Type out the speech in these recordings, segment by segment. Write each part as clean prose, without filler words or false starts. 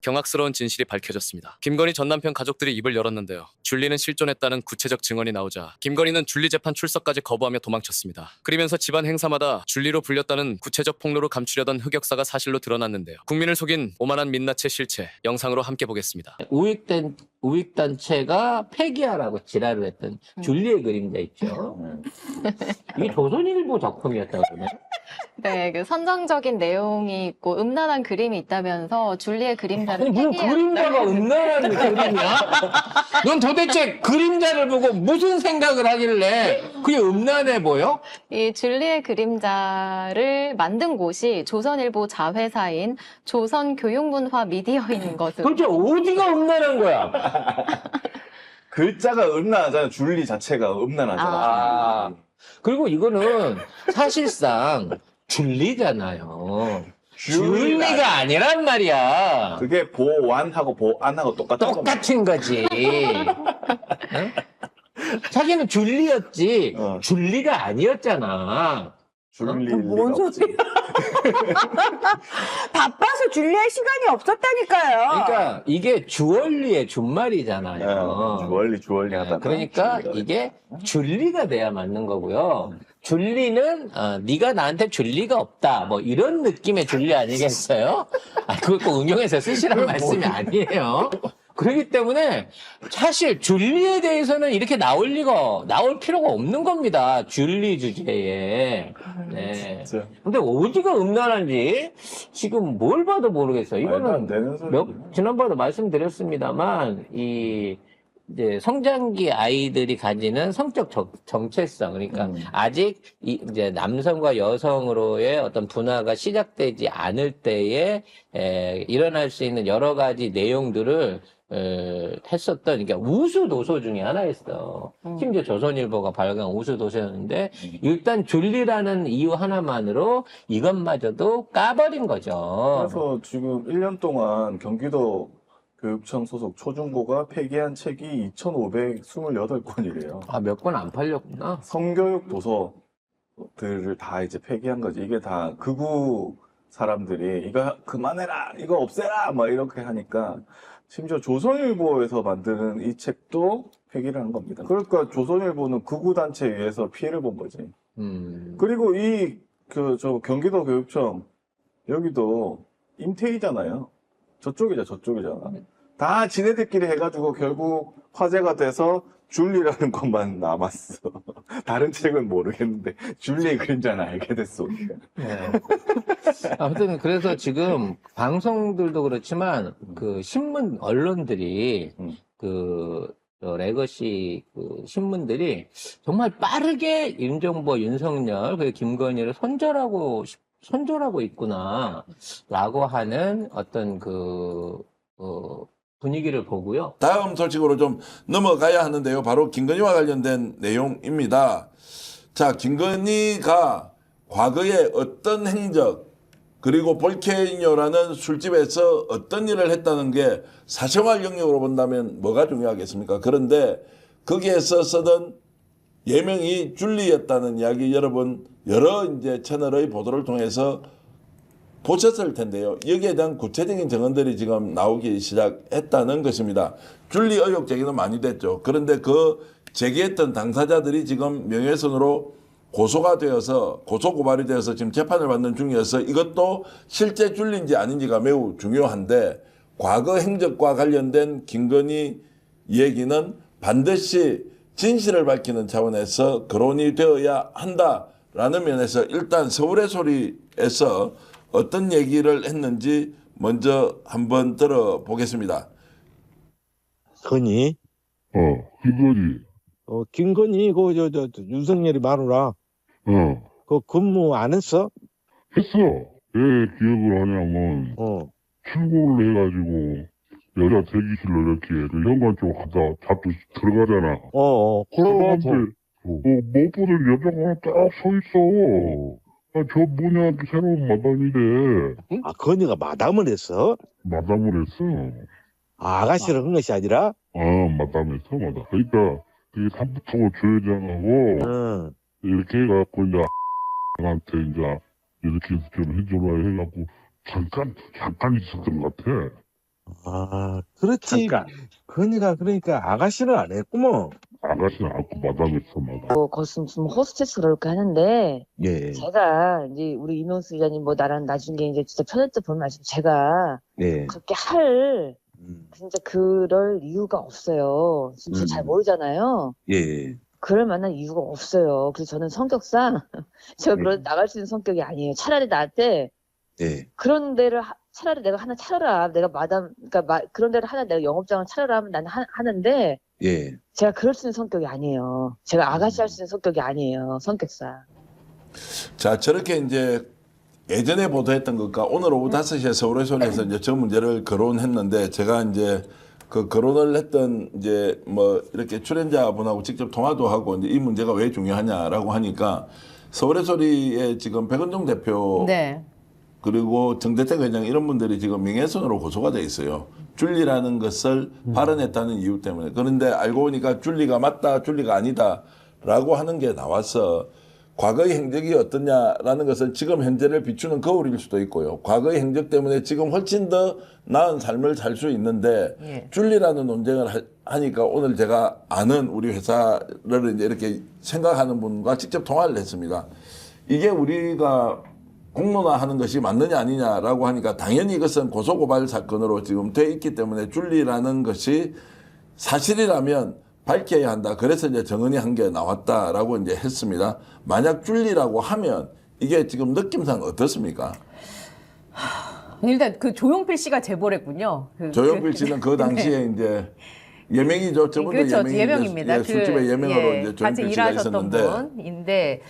경악스러운 진실이 밝혀졌습니다. 김건희 전 남편 가족들이 입을 열었는데요. 줄리는 실존했다는 구체적 증언이 나오자 김건희는 줄리 재판 출석까지 거부하며 도망쳤습니다. 그러면서 집안 행사마다 줄리로 불렸다는 구체적 폭로로 감추려던 흑역사가 사실로 드러났는데요. 국민을 속인 오만한 민낯의 실체, 영상으로 함께 보겠습니다. 우익단체가 폐기하라고 지랄을 했던 줄리의 그림자 있죠. 이게 조선일보 작품이었다고 그러네. 네, 그 선정적인 내용이 있고 음란한 그림이 있다면서 줄리의 그림자를 아니, 무슨 그림자가 음란한 그림이야? 넌 도대체 그림자를 보고 무슨 생각을 하길래 그게 음란해 보여? 이 줄리의 그림자를 만든 곳이 조선일보 자회사인 조선교육문화 미디어인 것으로. 도대체 어디가 음란한 거야? 글자가 음란하잖아. 줄리 자체가 음란하잖아. 아, 그리고 이거는 사실상 줄리잖아요. 줄리가 아니란 말이야. 그게 보완하고 보안하고 똑같은 겁니다. 똑같은 거지. 응? 자기는 줄리였지, 어. 줄리가 아니었잖아. 줄리 뭔 리가 없지. 소리야? 바빠서 줄리할 시간이 없었다니까요. 그러니까 이게 주얼리의 준말이잖아요. 주얼리 하다가. 그러니까 줄리가 이게 줄리가 돼야 맞는 거고요. 줄리는 네가 나한테 줄리가 없다 뭐 이런 느낌의 줄리 아니겠어요? 그걸 꼭 응용해서 쓰시란 말씀이 아니에요. 그렇기 때문에 사실 줄리에 대해서는 이렇게 나올 필요가 없는 겁니다. 줄리 주제에. 네. 진짜. 근데 어디가 음란한지 지금 뭘 봐도 모르겠어요. 말도 안 이거는 되는 소리. 지난번에도 말씀드렸습니다만 이제 성장기 아이들이 가지는 성적 정체성, 그러니까 아직 이제 남성과 여성으로의 어떤 분화가 시작되지 않을 때에 일어날 수 있는 여러 가지 내용들을 했었던, 그러니까 우수 도서 중에 하나였어. 심지어 조선일보가 발간한 우수 도서였는데 일단 줄리라는 이유 하나만으로 이것마저도 까버린 거죠. 그래서 지금 1년 동안 경기도 교육청 소속 초중고가 폐기한 책이 2,528권이래요. 아, 몇 권 안 팔렸구나. 성교육 도서들을 다 이제 폐기한 거지. 이게 다 극우 사람들이 이거 그만해라, 이거 없애라, 막 이렇게 하니까 심지어 조선일보에서 만드는 이 책도 폐기를 한 겁니다. 그러니까 조선일보는 극우 단체에 의해서 피해를 본 거지. 그리고 저 경기도 교육청 여기도 임태희잖아요. 저쪽이잖아. 다 지네들끼리 해가지고 결국 화제가 돼서 줄리라는 것만 남았어. 다른 책은 모르겠는데 줄리의 그림자는 알게 됐어. 우리가. 네. 아무튼 그래서 지금 방송들도 그렇지만 그 신문 언론들이 레거시 신문들이 정말 빠르게 임종보, 윤석열, 그리고 김건희를 손절하고 있구나라고 하는 어떤 분위기를 보고요. 다음 소식으로 좀 넘어가야 하는데요. 바로 김건희와 관련된 내용입니다. 자, 김건희가 과거에 어떤 행적, 그리고 볼케이노라는 술집에서 어떤 일을 했다는 게 사생활 영역으로 본다면 뭐가 중요하겠습니까? 그런데 거기에서 쓰던 예명이 줄리였다는 이야기 여러분 여러 이제 채널의 보도를 통해서 보셨을 텐데요. 여기에 대한 구체적인 증언들이 지금 나오기 시작했다는 것입니다. 줄리 의혹 제기는 많이 됐죠. 그런데 그 제기했던 당사자들이 지금 명예훼손으로 고소가 되어서 고발이 되어서 지금 재판을 받는 중이어서 이것도 실제 줄리인지 아닌지가 매우 중요한데 과거 행적과 관련된 김건희 얘기는 반드시 진실을 밝히는 차원에서 거론이 되어야 한다라는 면에서 일단 서울의 소리에서 어떤 얘기를 했는지 먼저 한번 들어보겠습니다. 건이? 김건희. 김건희, 윤석열이 마누라. 그 근무 안 했어? 했어. 왜 기억을 하냐면, 출근을 해가지고, 여자 대기실로 이렇게, 현관 쪽 가다 잡고 들어가잖아. 그러는데, 못 보던 여자가 하나 딱 서 있어. 저 뭐냐, 새로운 마담이래. 건이가 마담을 했어? 마담을 했어. 아가씨를 한 것이 아니라? 마담했어, 마담. 그러니까, 되게 삼부통을 조회장하고, 이렇게 해갖고, 이제, 한테 이제, 이렇게 좀 해줘라 해갖고, 잠깐 있었던 것 같아. 아, 그렇지. 잠깐. 건이가 그러니까 아가씨는 안 했구먼. 아가씨는 않고 마담했어, 마담. 뭐 거기서 무슨 호스테스 그럴까 하는데 예, 제가 이제 우리 이명수 기자님 뭐 나랑 나중에 이제 진짜 편할 때 보면 아시죠? 제가 예. 그렇게 할 음, 진짜 그럴 이유가 없어요. 진짜 잘 모르잖아요. 예. 그럴 만한 이유가 없어요. 그래서 저는 성격상 제가 그런 나갈 수 있는 성격이 아니에요. 차라리 나한테 예. 그런 데를 차라리 내가 하나 차려라. 내가 그러니까 그런 데를 하나 내가 영업장을 차려라 하면 나는 하는데 예. 제가 그럴 수 있는 성격이 아니에요. 제가 아가씨 할 수 있는 성격이 아니에요. 성격상. 자, 저렇게 이제 예전에 보도했던 것과 오늘 오후 5시에 서울의 소리에서 이제 저 문제를 거론했는데 제가 이제 그 거론을 했던 이제 뭐 이렇게 출연자분하고 직접 통화도 하고 이제 이 문제가 왜 중요하냐라고 하니까 서울의 소리에 지금 백은종 대표 네. 그리고 정대택 회장 이런 분들이 지금 명예훼손으로 고소가 돼 있어요. 줄리라는 것을 발언했다는 이유 때문에. 그런데 알고 보니까 줄리가 맞다, 줄리가 아니다라고 하는 게 나와서 과거의 행적이 어떠냐라는 것을 지금 현재를 비추는 거울일 수도 있고요. 과거의 행적 때문에 지금 훨씬 더 나은 삶을 살 수 있는데 예. 줄리라는 논쟁을 하니까 오늘 제가 아는 우리 회사를 이제 이렇게 생각하는 분과 직접 통화를 했습니다. 이게 우리가 공론화하는 것이 맞느냐 아니냐라고 하니까 당연히 이것은 고소고발 사건으로 지금 돼 있기 때문에 줄리라는 것이 사실이라면 밝혀야 한다. 그래서 이제 정은이 한 게 나왔다라고 이제 했습니다. 만약 줄리라고 하면 이게 지금 느낌상 어떻습니까? 일단 그 조용필 씨가 제보를 했군요. 조용필 씨는 그 당시에 네. 이제 예명이죠. 저분도 그렇죠. 예명입니다. 예, 술집의 예명으로 예, 이제 같이 조용필 씨가 일하셨던 있었는데 분인데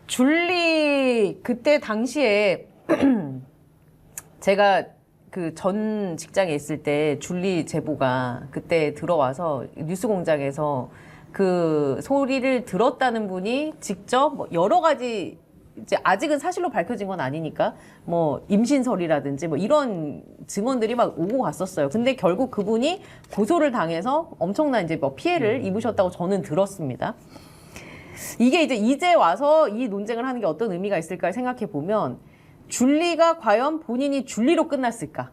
줄리 그때 당시에 제가 그 전 직장에 있을 때 줄리 제보가 그때 들어와서 뉴스공장에서 그 소리를 들었다는 분이 직접 뭐 여러 가지 이제 아직은 사실로 밝혀진 건 아니니까 뭐 임신설이라든지 뭐 이런 증언들이 막 오고 갔었어요. 근데 결국 그분이 고소를 당해서 엄청난 이제 뭐 피해를 입으셨다고 저는 들었습니다. 이게 이제 와서 이 논쟁을 하는 게 어떤 의미가 있을까 생각해 보면 줄리가 과연 본인이 줄리로 끝났을까?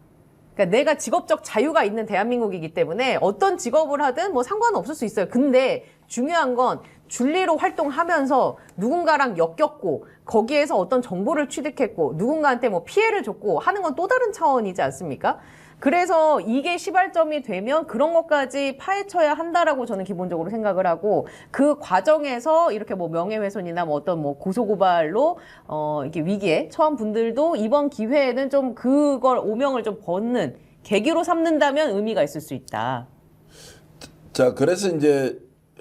그러니까 내가 직업적 자유가 있는 대한민국이기 때문에 어떤 직업을 하든 뭐 상관은 없을 수 있어요. 근데 중요한 건 줄리로 활동하면서 누군가랑 엮였고 거기에서 어떤 정보를 취득했고 누군가한테 뭐 피해를 줬고 하는 건 또 다른 차원이지 않습니까? 그래서 이게 시발점이 되면 그런 것까지 파헤쳐야 한다라고 저는 기본적으로 생각을 하고 그 과정에서 이렇게 뭐 명예훼손이나 뭐 어떤 뭐 고소고발로 이게 위기에 처한 분들도 이번 기회에는 좀 그걸 오명을 좀 벗는 계기로 삼는다면 의미가 있을 수 있다. 자, 그래서 이제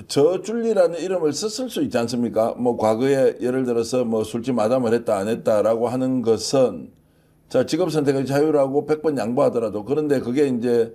저 줄리라는 이름을 썼을 수 있지 않습니까? 뭐 과거에 예를 들어서 뭐 술집 마담을 했다 안 했다라고 하는 것은 자, 직업 선택의 자유라고 100번 양보하더라도 그런데 그게 이제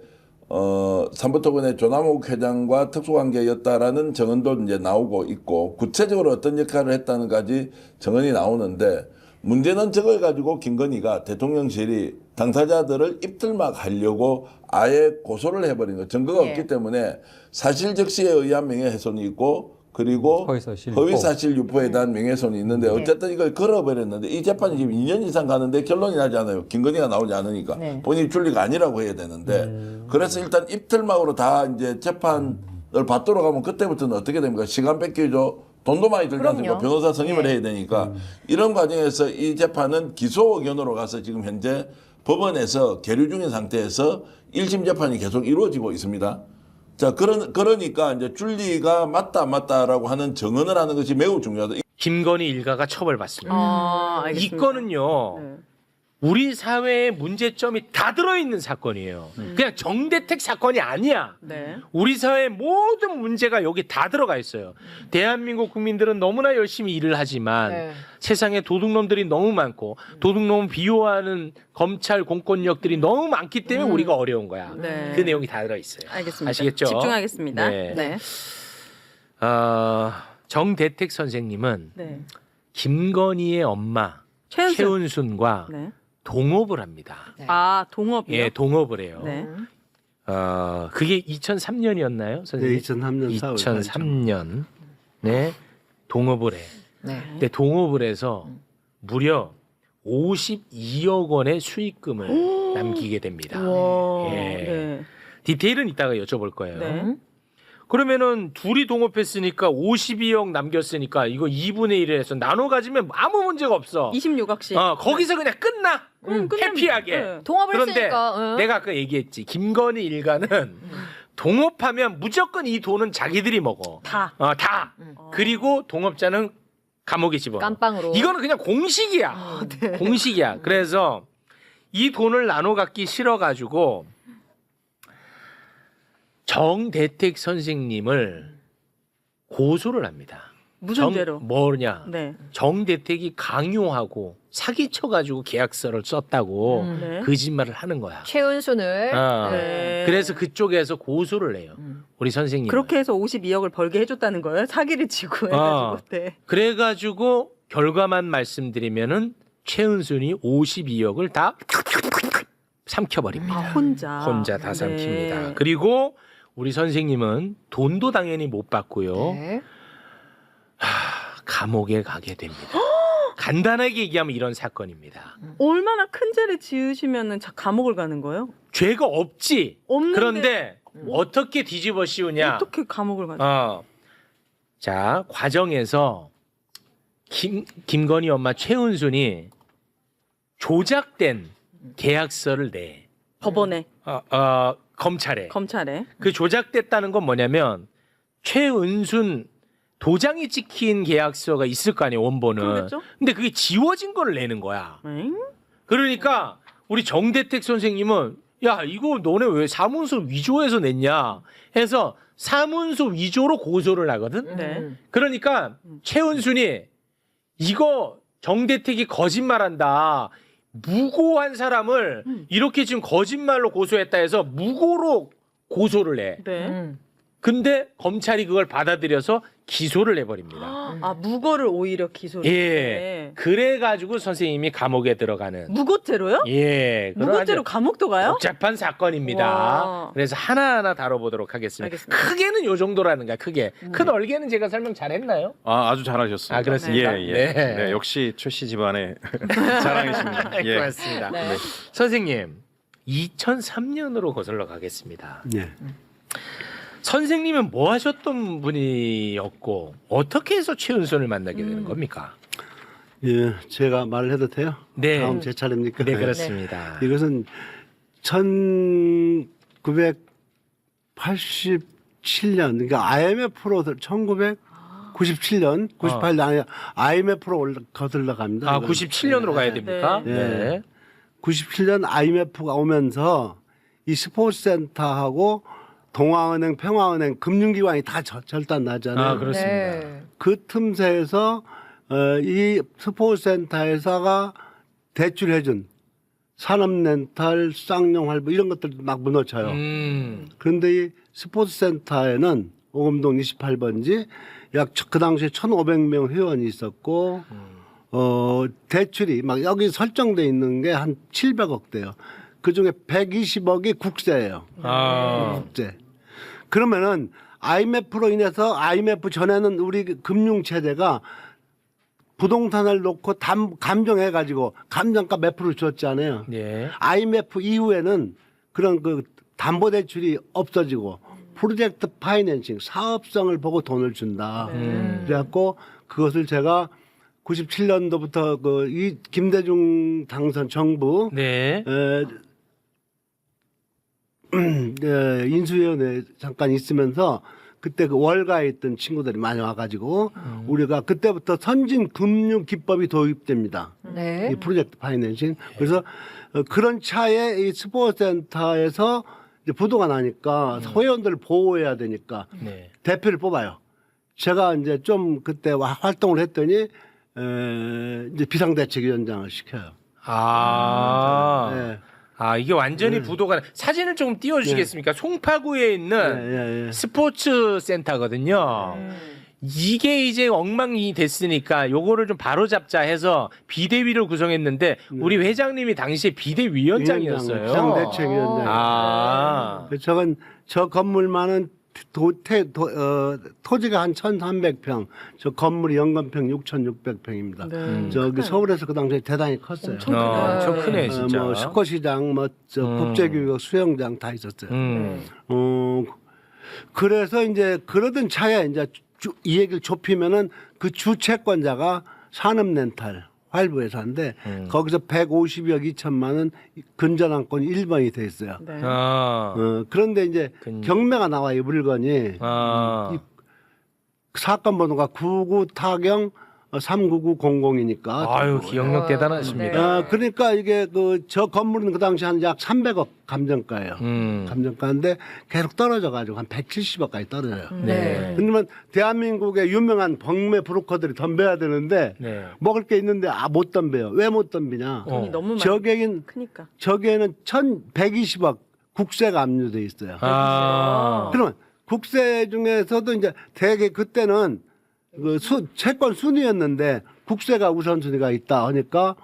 삼부토건의 조남욱 회장과 특수관계였다라는 정언도 이제 나오고 있고 구체적으로 어떤 역할을 했다는까지 정언이 나오는데 문제는 저걸 가지고 김건희가 대통령실이 당사자들을 입들막 하려고 아예 고소를 해버린 거 증거가 예. 없기 때문에 사실적시에 의한 명예훼손이 있고 그리고 허위사실 유포에 대한 명예훼손이 있는데 어쨌든 이걸 걸어버렸는데 이 재판이 지금 2년 이상 가는데 결론이 나지 않아요. 김건희가 나오지 않으니까 네. 본인이 줄리가 아니라고 해야 되는데 그래서 일단 입틀막으로 다 이제 재판을 받도록 하면 그때부터는 어떻게 됩니까? 시간 뺏기죠. 돈도 많이 들지 않습니까? 그럼요. 변호사 선임을 네. 해야 되니까 이런 과정에서 이 재판은 기소 의견으로 가서 지금 현재 법원에서 계류 중인 상태에서 1심 재판이 계속 이루어지고 있습니다. 자, 그러니까 이제 줄리가 맞다 안 맞다라고 하는 정언을 하는 것이 매우 중요하다. 김건희 일가가 처벌받습니다. 알겠습니다. 이 건은요. 우리 사회의 문제점이 다 들어있는 사건이에요. 그냥 정대택 사건이 아니야. 네. 우리 사회의 모든 문제가 여기 다 들어가 있어요. 대한민국 국민들은 너무나 열심히 일을 하지만 네. 세상에 도둑놈들이 너무 많고 도둑놈 비호하는 검찰 공권력들이 너무 많기 때문에 우리가 어려운 거야. 네. 그 내용이 다 들어있어요. 알겠습니다. 아시겠죠? 집중하겠습니다. 네. 네. 정대택 선생님은 네. 김건희의 엄마 최은순과 네. 동업을 합니다. 아, 동업이요? 예, 동업을 해요. 네. 그게 2003년이었나요, 선생님? 네, 2003년 4월 2003년. 네, 동업을 해. 네. 근데 동업을 해서 무려 52억 원의 수익금을 남기게 됩니다. 와. 예. 네. 디테일은 이따가 여쭤볼 거예요. 네. 그러면은 둘이 동업했으니까 52억 남겼으니까 이거 2분의 1을 해서 나눠 가지면 아무 문제가 없어. 26억씩. 거기서 그냥 끝나. 해피하게. 네. 동업을 그런데 했으니까. 내가 아까 얘기했지. 김건희 일가는 동업하면 무조건 이 돈은 자기들이 먹어. 다. 다. 그리고 동업자는 감옥에 집어. 깜빵으로. 이거는 그냥 공식이야. 공식이야. 그래서 이 돈을 나눠 갖기 싫어 가지고 정대택 선생님을 고소를 합니다. 무슨 죄로? 뭐냐? 네. 정대택이 강요하고 사기쳐가지고 계약서를 썼다고 네. 거짓말을 하는 거야. 최은순을. 네. 그래서 그쪽에서 고소를 해요. 우리 선생님. 그렇게 해서 52억을 벌게 해줬다는 거예요? 사기를 치고 해가지고. 네. 그래가지고 결과만 말씀드리면은 최은순이 52억을 다 삼켜버립니다. 혼자 다 삼킵니다. 네. 그리고 우리 선생님은 돈도 당연히 못 받고요. 네. 감옥에 가게 됩니다. 간단하게 얘기하면 이런 사건입니다. 얼마나 큰 죄를 지으시면은 감옥을 가는 거예요? 죄가 없지. 없는데 그런데 어떻게 뒤집어 씌우냐? 어떻게 감옥을 가죠? 자, 과정에서 김건희 엄마 최은순이 조작된 계약서를 내. 법원에. 검찰에. 그 조작됐다는 건 뭐냐면 최은순 도장이 찍힌 계약서가 있을 거 아니에요, 원본은. 그러겠죠? 근데 그게 지워진 걸 내는 거야. 엥? 그러니까 우리 정대택 선생님은 야, 이거 너네 왜 사문서 위조해서 냈냐 해서 사문서 위조로 고소를 하거든. 네. 그러니까 최은순이 이거 정대택이 거짓말한다. 무고한 사람을 이렇게 지금 거짓말로 고소했다 해서 무고로 고소를 해. 네. 근데 검찰이 그걸 받아들여서 기소를 해버립니다. 아, 무고를 오히려 기소를. 예. 그래가지고 선생님이 감옥에 들어가는. 무고죄로요? 예. 그런 무고죄로 아주 감옥도 가요? 복잡한 사건입니다. 와. 그래서 하나하나 다뤄보도록 하겠습니다. 알겠습니다. 크게는 요 정도라는 거야, 크게. 큰 얼개는 제가 설명 잘했나요? 아주 잘하셨습니다. 아, 그렇습니까? 예, 예. 네. 네, 역시 최 씨 집안의 자랑이십니다. 예. 고맙습니다. 네. 선생님, 2003년으로 거슬러 가겠습니다. 네. 선생님은 뭐 하셨던 분이었고 어떻게 해서 최은순을 만나게 되는 겁니까? 예, 제가 말을 해도 돼요? 네. 다음 제 차례입니까? 네, 그렇습니다. 이것은 1987년, 그러니까 IMF로 1997년, 98년 IMF로 거슬러 갑니다. 아, 97년으로 가야 됩니까? 네. 97년 IMF가 오면서 이 스포츠센터하고 동아은행, 평화은행, 금융기관이 다 절단 나잖아요. 아, 그렇습니다. 네. 그 틈새에서 이 스포츠센터에서가 대출해준 산업렌탈, 쌍용할부 이런 것들도 막 무너져요. 그런데 이 스포츠센터에는 오금동 28번지 약 그 당시에 1,500명 회원이 있었고 대출이 막 여기 설정돼 있는 게 한 700억 대요. 그 중에 120억이 국세예요. 국세. 그러면은 IMF로 인해서 IMF 전에는 우리 금융 체제가 부동산을 놓고 감정해가지고 감정가 몇 프로 줬잖아요. 네. IMF 이후에는 그런 그 담보대출이 없어지고 프로젝트 파이낸싱 사업성을 보고 돈을 준다. 그래갖고 그것을 제가 97년도부터 그 이 김대중 당선 정부 네. 인수위원회 잠깐 있으면서 그때 그 월가에 있던 친구들이 많이 와가지고 우리가 그때부터 선진 금융 기법이 도입됩니다. 네. 이 프로젝트 파이낸싱. 그래서 그런 차에 이 스포츠센터에서 이제 부도가 나니까 회원들을 보호해야 되니까 네. 대표를 뽑아요. 제가 이제 좀 그때 활동을 했더니 이제 비상대책위원장을 시켜요. 아, 이게 완전히 부도가 사진을 조금 띄워주시겠습니까? 송파구에 있는 스포츠 센터거든요. 이게 이제 엉망이 됐으니까 요거를 좀 바로잡자 해서 비대위를 구성했는데 우리 회장님이 당시에 비대위원장이었어요. 비상대책위원장. 아. 저건 저 건물만은 토지가 한 1,300평, 저 건물이 연건평 6,600평입니다. 저기 서울에서 그 당시에 대단히 컸어요. 엄청 크네 진짜. 뭐 스쿼시장, 저 국제교육 수영장 다 있었어요. 그래서 이제 그러던 차에 이제 이 얘기를 좁히면은 그 주채권자가 산업렌탈 활부회사인데 거기서 150억 2천만 원 근저당권 1번이 돼 있어요. 네. 그런데 이제 경매가 나와요, 물건이. 이 사건 번호가 99 타경 39900이니까. 아유, 기억력 대단하십니다. 그러니까 이게 저 건물은 그 당시 한 약 300억 감정가예요. 감정가인데 계속 떨어져가지고 한 170억까지 떨어져요. 네. 그러면 대한민국의 유명한 경매 브로커들이 덤벼야 되는데 네. 먹을 게 있는데 못 덤벼요. 왜 못 덤비냐? 돈이 너무 많이 저기에는 크니까. 저기에는 1,120억 국세가 압류돼 있어요. 그러면 국세 중에서도 이제 대개 그때는 채권 순위였는데 국세가 우선순위가 있다 하니까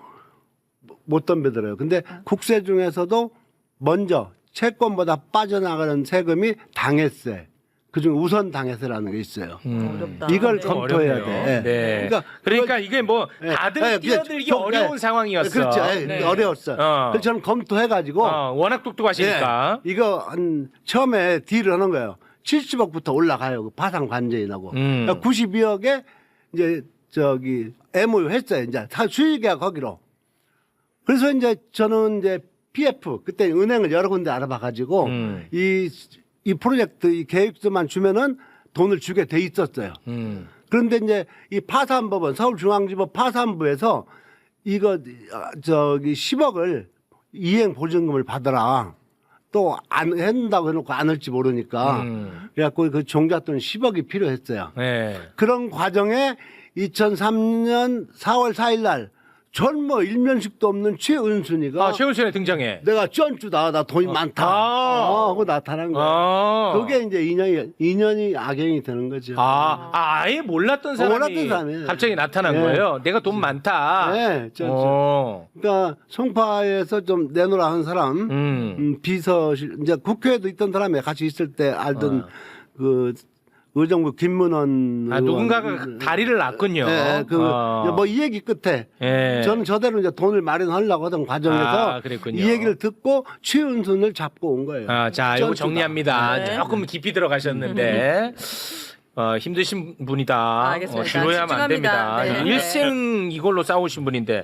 못 덤비더래요. 근데 국세 중에서도 먼저 채권보다 빠져나가는 세금이 당해세. 그중 우선 당해세라는 게 있어요. 어렵다. 이걸 좀 검토해야 어렵네요. 돼. 네. 그러니까 그러니까 이게 뭐 다들 뛰어들기 어려운 상황이었어. 그렇죠. 네. 어려웠어요. 그래서 저는 검토해가지고 워낙 똑똑하시니까. 이거 처음에 딜을 하는 거예요. 70억부터 올라가요. 그 파상 관제인하고. 그러니까 92억에 이제 MOU 했어요. 이제 다 수익이야 거기로. 그래서 이제 저는 이제 PF 그때 은행을 여러 군데 알아봐가지고 이 프로젝트 이 계획서만 주면은 돈을 주게 돼 있었어요. 그런데 이제 이 파산법원 서울중앙지법 파산부에서 이거 10억을 이행 보증금을 받아라. 또 안 한다고 해놓고 안 할지 모르니까 그래갖고 그 종잣돈 10억이 필요했어요. 네. 그런 과정에 2003년 4월 4일 날 전뭐 일면식도 없는 최은순이가 최은순이 등장해. 내가 쩐주다. 나 돈이 많다. 하고 나타난 거야. 그게 이제 인연이 악연이 되는 거죠. 아예 몰랐던 사람이 갑자기 나타난 거예요. 내가 돈 많다. 네, 그러니까 송파에서 좀 내놓으라 하는 사람, 비서실 이제 국회에도 있던 사람이 같이 있을 때 알던 의정부 김문원 누군가가 다리를 놨군요. 네, 뭐 이 얘기 끝에 저는 저대로 이제 돈을 마련하려고 하던 과정에서 이 얘기를 듣고 최은순을 잡고 온 거예요. 자, 이거 정리합니다. 조금 깊이 들어가셨는데 힘드신 분이다. 뒤로야 하면 안 됩니다. 네. 일생 이걸로 싸우신 분인데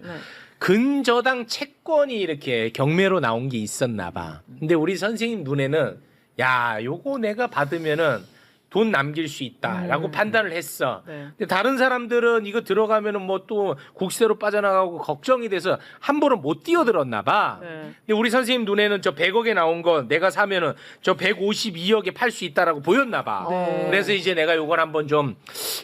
근저당 채권이 이렇게 경매로 나온 게 있었나 봐. 근데 우리 선생님 눈에는 야, 요거 내가 받으면은 돈 남길 수 있다라고 판단을 했어. 근데 다른 사람들은 이거 들어가면은 뭐 또 국세로 빠져나가고 걱정이 돼서 함부로 못 뛰어들었나 봐. 근데 우리 선생님 눈에는 저 100억에 나온 거 내가 사면은 저 152억에 팔 수 있다라고 보였나 봐. 그래서 이제 내가 요걸 한번 좀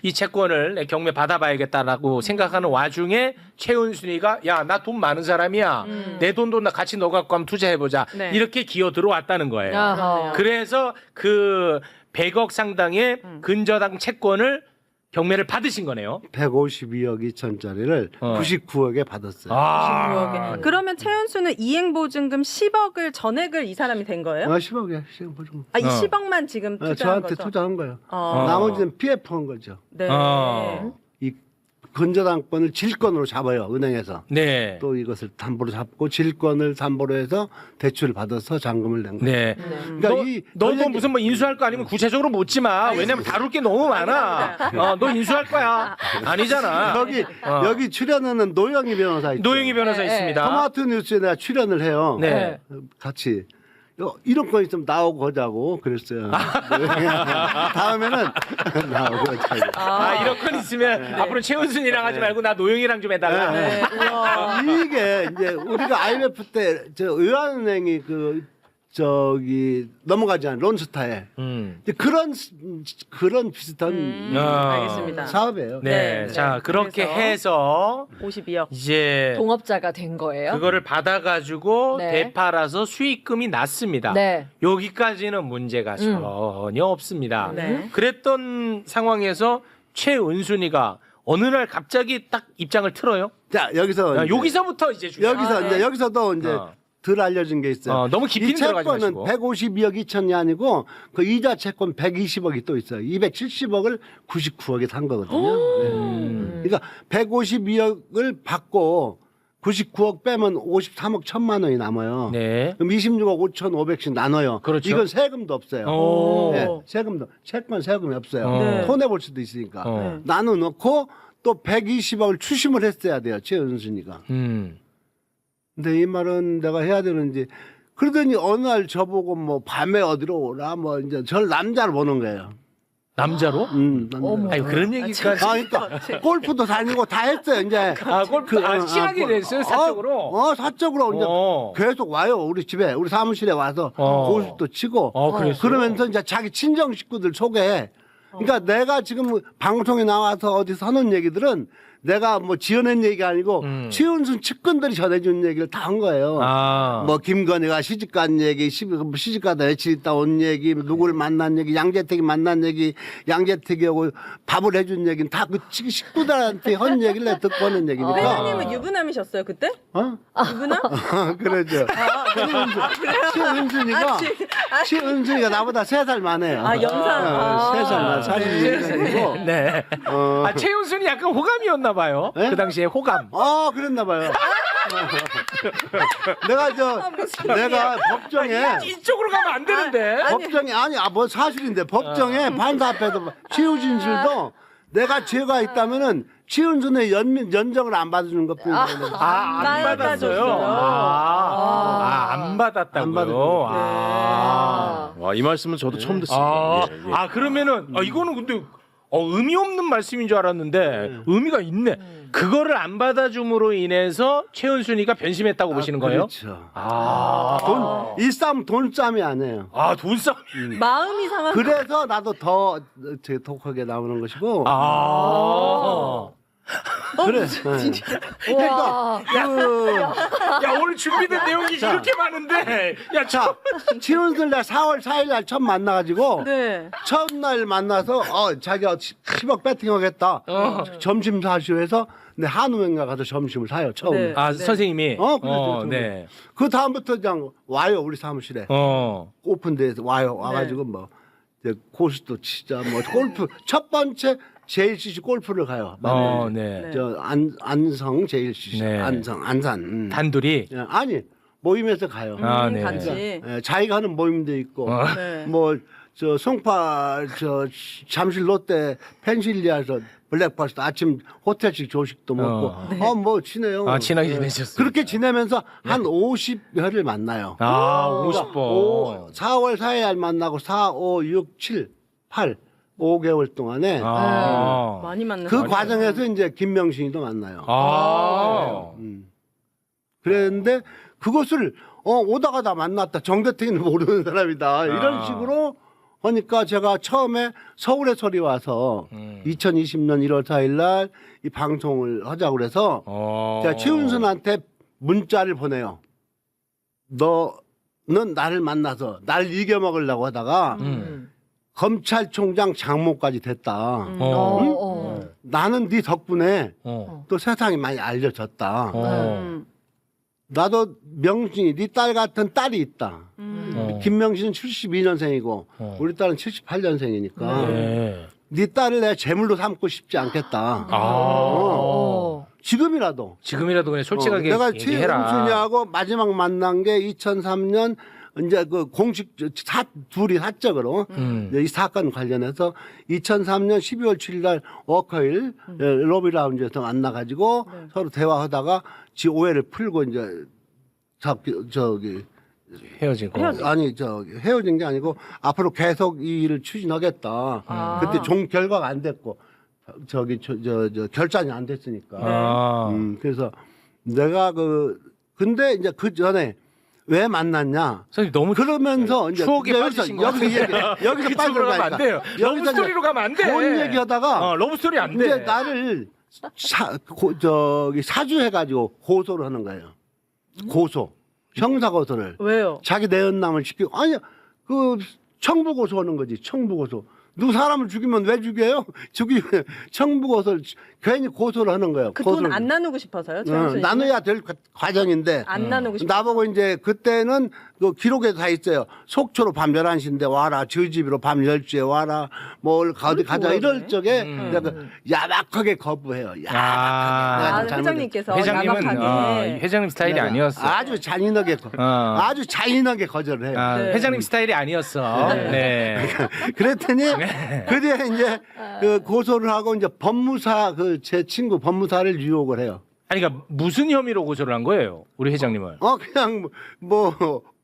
이 채권을 내 경매 받아봐야겠다라고 생각하는 와중에 최은순이가 야, 나 돈 많은 사람이야. 내 돈도 나 같이 너 갖고 한번 투자해보자. 이렇게 기어 들어왔다는 거예요. 그래서 100억 상당의 근저당 채권을 경매를 받으신 거네요. 152억 2천짜리를 99억에 받았어요. 99억에. 그러면 최은수는 이행보증금 10억을 전액을 이 사람이 된 거예요? 10억이야. 10억 보증금. 이 10억만 지금 투자한 저한테 거죠? 투자한 거예요. 나머지는 PF 한 거죠. 네. 이 근저당권을 질권으로 잡아요, 은행에서. 네. 또 이것을 담보로 잡고 질권을 담보로 해서 대출을 받아서 잔금을 낸 거예요. 네. 그러니까 너도 무슨 뭐 인수할 거 아니면 구체적으로 묻지 마. 왜냐면 다룰 게 너무 많아. 너 인수할 거야. 아니잖아. 여기 출연하는 노영희 변호사 있죠. 노영희 변호사 있습니다. 토마토 뉴스에 내가 출연을 해요. 네. 같이. 이런 거 있으면 나오고 하자고 그랬어요. 다음에는 나오고 하자고. 이런 건 있으면 앞으로 최은순이랑 하지 말고 나 노영이랑 좀 해달라. 이게 이제 우리가 IMF 때 저 의한은행이 넘어가지 않은 론스타에 그런 비슷한 알겠습니다. 사업이에요. 네. 자, 그렇게 해서 52억. 이제 동업자가 된 거예요. 그거를 받아가지고 네. 되팔아서 수익금이 났습니다. 네. 여기까지는 문제가 전혀 없습니다. 네. 그랬던 상황에서 최은순이가 어느 날 갑자기 딱 입장을 틀어요. 자, 여기서부터 이제 중요해요. 여기서도 이제 덜 알려진 게 있어요. 너무 이 깊이는 들어가지 채권은 마시고. 152억 2천이 아니고 그 이자 채권 120억이 또 있어요. 270억을 99억에 산 거거든요. 네. 그러니까 152억을 받고 99억 빼면 53억 1천만 원이 남아요. 네. 그럼 26억 5,500씩 나눠요. 그렇죠. 이건 세금도 없어요. 오. 네, 세금도 채권 세금이 없어요. 네. 손해 볼 수도 있으니까 어. 나눠 놓고 또 120억을 추심을 했어야 돼요. 최은순이가. 근데 이 말은 내가 해야 되는지 그러더니 어느 날 저보고 뭐 밤에 어디로 오라 뭐 이제 저를 남자로 보는 거예요. 남자로? 남자로. 아니 그런 얘기까지. 그러니까 골프도 다니고 다 했어요. 이제 골프 친하게 됐어요 사적으로. 사적으로 이제 계속 와요. 우리 집에 우리 사무실에 와서 고수도 치고 그랬어요? 그러면서 이제 자기 친정 식구들 소개해. 그러니까 내가 지금 방송에 나와서 어디서 하는 얘기들은 내가 뭐 지어낸 얘기가 아니고 최은순 측근들이 전해준 얘기를 다 한 거예요. 뭐 김건희가 시집간 얘기, 시집가다 며칠 있다 온 얘기, 누구를 만난 얘기, 양재택이 만난 얘기, 양재택이하고 밥을 해준 얘기는 다 그 식구들한테 한 얘기를 내가 듣고 하는 얘기니까. 회장님은 유부남이셨어요 그때? 유부남? 그러죠. 최은순이가 나보다 3살 많아요. 연상. 3살 많아. 46년생이고. 네. 최은순이 약간 호감이었나 봐요. 네? 그 당시에 호감. 그랬나 봐요. 내가 법정에 이쪽으로 가면 안 되는데. 법정에 뭐 사실인데 법정에 판사 앞에서 최우진실도 내가 죄가 있다면은 최은순의 연정을 안 받아주는 것뿐이에요. 안 받았어요. 안 받았다고요. 안 받았어요. 와, 이 말씀은 저도 처음 듣습니다. 예, 예. 그러면은 이거는 근데 의미 없는 말씀인 줄 알았는데 의미가 있네. 그거를 안 받아줌으로 인해서 최은순이가 변심했다고 보시는 거예요? 그렇죠. 이 싸움 돈싸움이 아니에요. 돈싸움. 마음이 상한. 그래서 나도 더 독하게 나오는 것이고. 그래. 그러니까 야 오늘 준비된 내용이 이렇게 많은데. 자, 최은순 날 4월 4일 날 처음 만나가지고 네. 첫날 만나서 자기가 10억 배팅하겠다. 점심 사시오 해서 근데 한우명가 가서 점심을 사요 처음. 네. 선생님이. 그렇죠. 네. 그 다음부터 그냥 와요 우리 사무실에. 오픈데에서 와가지고 뭐 이제 고수도 치자 뭐 골프 첫 번째 JCC 골프를 가요. 네. 저 안성 JCC 안산 단둘이. 아니 모임에서 가요. 네. 같이. 자기가 하는 모임도 있고 네. 뭐 저 송파 저 잠실 롯데 펜실리아에서 블랙버스트 아침 호텔식 조식도 먹고 뭐 친해요. 친하게 지내셨어요. 그렇게 지내면서 한 50여를 만나요. 50번. 4월 4일 만나고 4, 5, 6, 7, 8 5개월 동안에 많이 만났어요. 그 과정에서 이제 김명신이도 만나요. 그랬는데 그것을 오다가 다 만났다. 정대택이는 모르는 사람이다. 이런 식으로 하니까 제가 처음에 서울에 소리 와서 2020년 1월 4일 날 이 방송을 하자고 그래서 제가 최은순한테 문자를 보내요. 너는 나를 만나서 날 이겨먹으려고 하다가 검찰총장 장모까지 됐다. 나는 네 덕분에 또 세상이 많이 알려졌다. 나도 명신이 네 딸 같은 딸이 있다. 김명신은 72년생이고 우리 딸은 78년생이니까 네 딸을 내가 제물로 삼고 싶지 않겠다. 지금이라도 그냥 솔직하게 내가 얘기해라. 최은순이하고 마지막 만난 게 2003년 이제 그 공식 둘이 사적으로 이 사건 관련해서 2003년 12월 7일 날 워커힐 로비 라운지에서 만나가지고 서로 대화하다가 지 오해를 풀고 이제 저기 헤어지고. 헤어진 게 아니고 앞으로 계속 이 일을 추진하겠다. 그때 종 결과가 안 됐고 저 결산이 안 됐으니까. 그래서 내가 근데 이제 그 전에 왜 만났냐? 선생님 너무 그러면서 이제 추억에 빠지신 거 여기서 빠져가면 안 돼요. 러브 스토리로 가면 안 돼. 돈 얘기하다가 러브 스토리 안 돼. 이제 나를 사주해가지고 고소를 하는 거예요. 고소, 형사 고소를. 왜요? 자기 내연남을 시키고 청부 고소하는 거지. 청부 고소. 누구 사람을 죽이면 왜 죽여요? 죽이면 청부고소를 괜히 고소를 하는 거예요. 그 돈 안 나누고 싶어서요? 최은순 씨는? 나눠야 될 과정인데 안 나누고 싶어. 나보고 이제 그때는 그 기록에 다 있어요. 속초로 밤 11시인데 와라. 저 집으로 밤 10시에 와라. 뭘 어디 가자. 이럴 적에 내가 야박하게 거부해요. 야박하게. 회장님께서 회장님은 야박하게. 회장님 스타일이 아니었어. 아주 잔인하게 아주 잔인하게 거절을 해요. 네. 회장님 스타일이 아니었어. 네. 그랬더니 그래 이제 그 고소를 하고 이제 법무사 그 제 친구 법무사를 유혹을 해요. 아니 그러니까 무슨 혐의로 고소를 한 거예요? 우리 회장님을. 그냥 뭐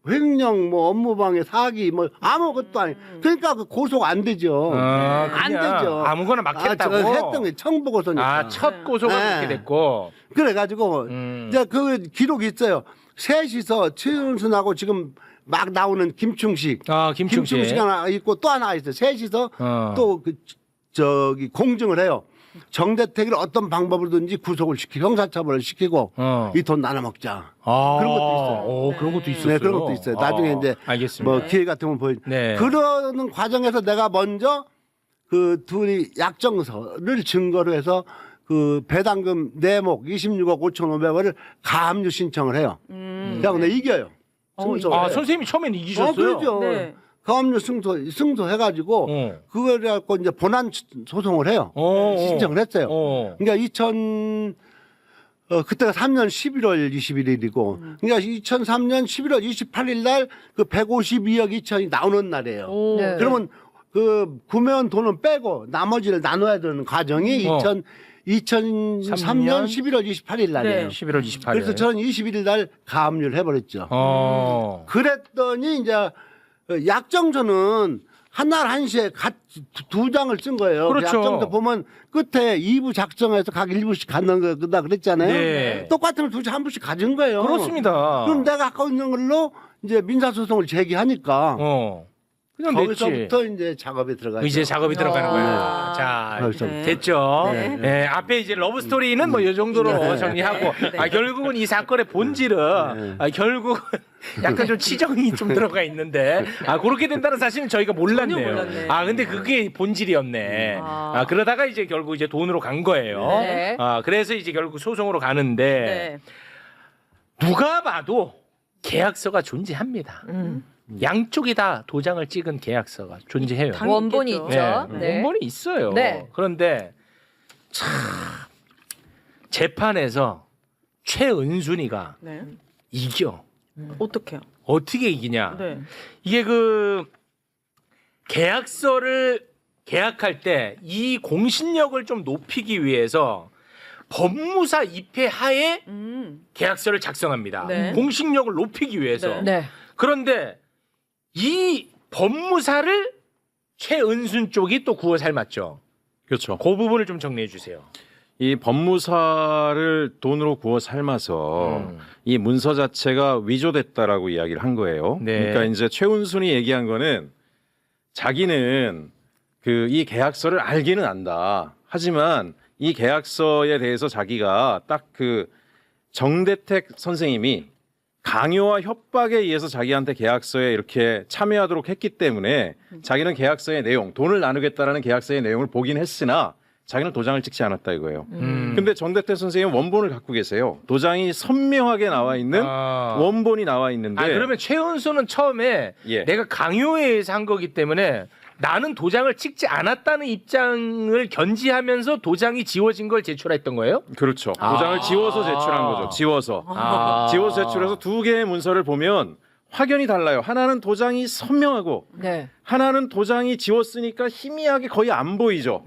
횡령 뭐 업무방해 사기 뭐 아무것도 아니. 그러니까 그 고소가 안 되죠. 안 되죠. 아무거나 막 했다고. 했던 게 청부 고소니까. 첫 고소가 그렇게 됐고. 그래가지고 이제 그 기록이 있어요. 셋이서 최은순하고 지금 막 나오는 김충식. 김충식 하나 있고 또 하나 있어요. 셋이서 또 그 저기 공증을 해요. 정대택을 어떤 방법으로든지 구속을 시키고 형사처벌을 시키고 이 돈 나눠 먹자. 그런 것도 있어요. 그런 것도 있었어요. 네, 그런 것도 있어요. 나중에 이제 알겠습니다. 뭐 기회 같으면 보여. 네. 그러는 과정에서 내가 먼저 그 둘이 약정서를 증거로 해서 그 배당금 내목 26억 5,500원을 가압류 신청을 해요. 그래서 내가 이겨요. 선생님이 처음엔 이기셨어요? 그렇죠. 네. 가압류 승소해가지고 그걸 갖고 이제 본안 소송을 해요. 신청을 했어요. 그러니까 그때가 3년 11월 21일이고, 그러니까 2003년 11월 28일 날 그 152억 2천이 나오는 날이에요. 네. 그러면 그 구매한 돈은 빼고 나머지를 나눠야 되는 과정이 2003년 11월 28일 날이에요. 11월 28일. 그래서 저는 21일 날 가압류를 해버렸죠. 그랬더니 이제 약정서는 한날 1시에 두 장을 쓴 거예요. 그렇죠. 그 약정서 보면 끝에 2부 작성해서 각 1부씩 갖는 거다 그랬잖아요. 네. 똑같은 걸 한 부씩 가진 거예요. 그렇습니다. 그럼 내가 갖고 있는 걸로 이제 민사소송을 제기하니까 그냥 거기서부터 이제 작업에 들어가죠. 이제 작업이 들어가는 거예요. 자, 됐죠. 네. 앞에 이제 러브 스토리는 뭐 이 정도로 정리하고 결국은 이 사건의 본질은 결국은 약간 좀 치정이 좀 들어가 있는데 그렇게 된다는 사실은 저희가 몰랐네요. 근데 그게 본질이었네. 그러다가 이제 결국 이제 돈으로 간 거예요. 네. 그래서 이제 결국 소송으로 가는데 누가 봐도 계약서가 존재합니다. 양쪽이 다 도장을 찍은 계약서가 존재해요. 원본이 있죠. 네. 원본이 있어요. 네. 그런데 참 재판에서 최은순이가 이겨. 어떻게요? 어떻게 이기냐? 이게 그 계약서를 계약할 때 이 공신력을 좀 높이기 위해서 법무사 입회 하에 계약서를 작성합니다. 공신력을 높이기 위해서. 그런데 이 법무사를 최은순 쪽이 또 구워 삶았죠. 그렇죠. 그 부분을 좀 정리해 주세요. 이 법무사를 돈으로 구워 삶아서 이 문서 자체가 위조됐다라고 이야기를 한 거예요. 그러니까 이제 최은순이 얘기한 거는 자기는 그 이 계약서를 알기는 안다. 하지만 이 계약서에 대해서 자기가 딱 그 정대택 선생님이 강요와 협박에 의해서 자기한테 계약서에 이렇게 참여하도록 했기 때문에 자기는 계약서의 내용, 돈을 나누겠다라는 계약서의 내용을 보긴 했으나 자기는 도장을 찍지 않았다 이거예요. 근데 정대택 선생님은 원본을 갖고 계세요. 도장이 선명하게 나와 있는 원본이 나와 있는데. 그러면 최은수는 처음에 내가 강요에 의해서 한 거기 때문에 나는 도장을 찍지 않았다는 입장을 견지하면서 도장이 지워진 걸 제출했던 거예요? 그렇죠. 도장을 지워서 제출한 거죠. 지워서 제출해서 두 개의 문서를 보면 확연히 달라요. 하나는 도장이 선명하고 하나는 도장이 지웠으니까 희미하게 거의 안 보이죠.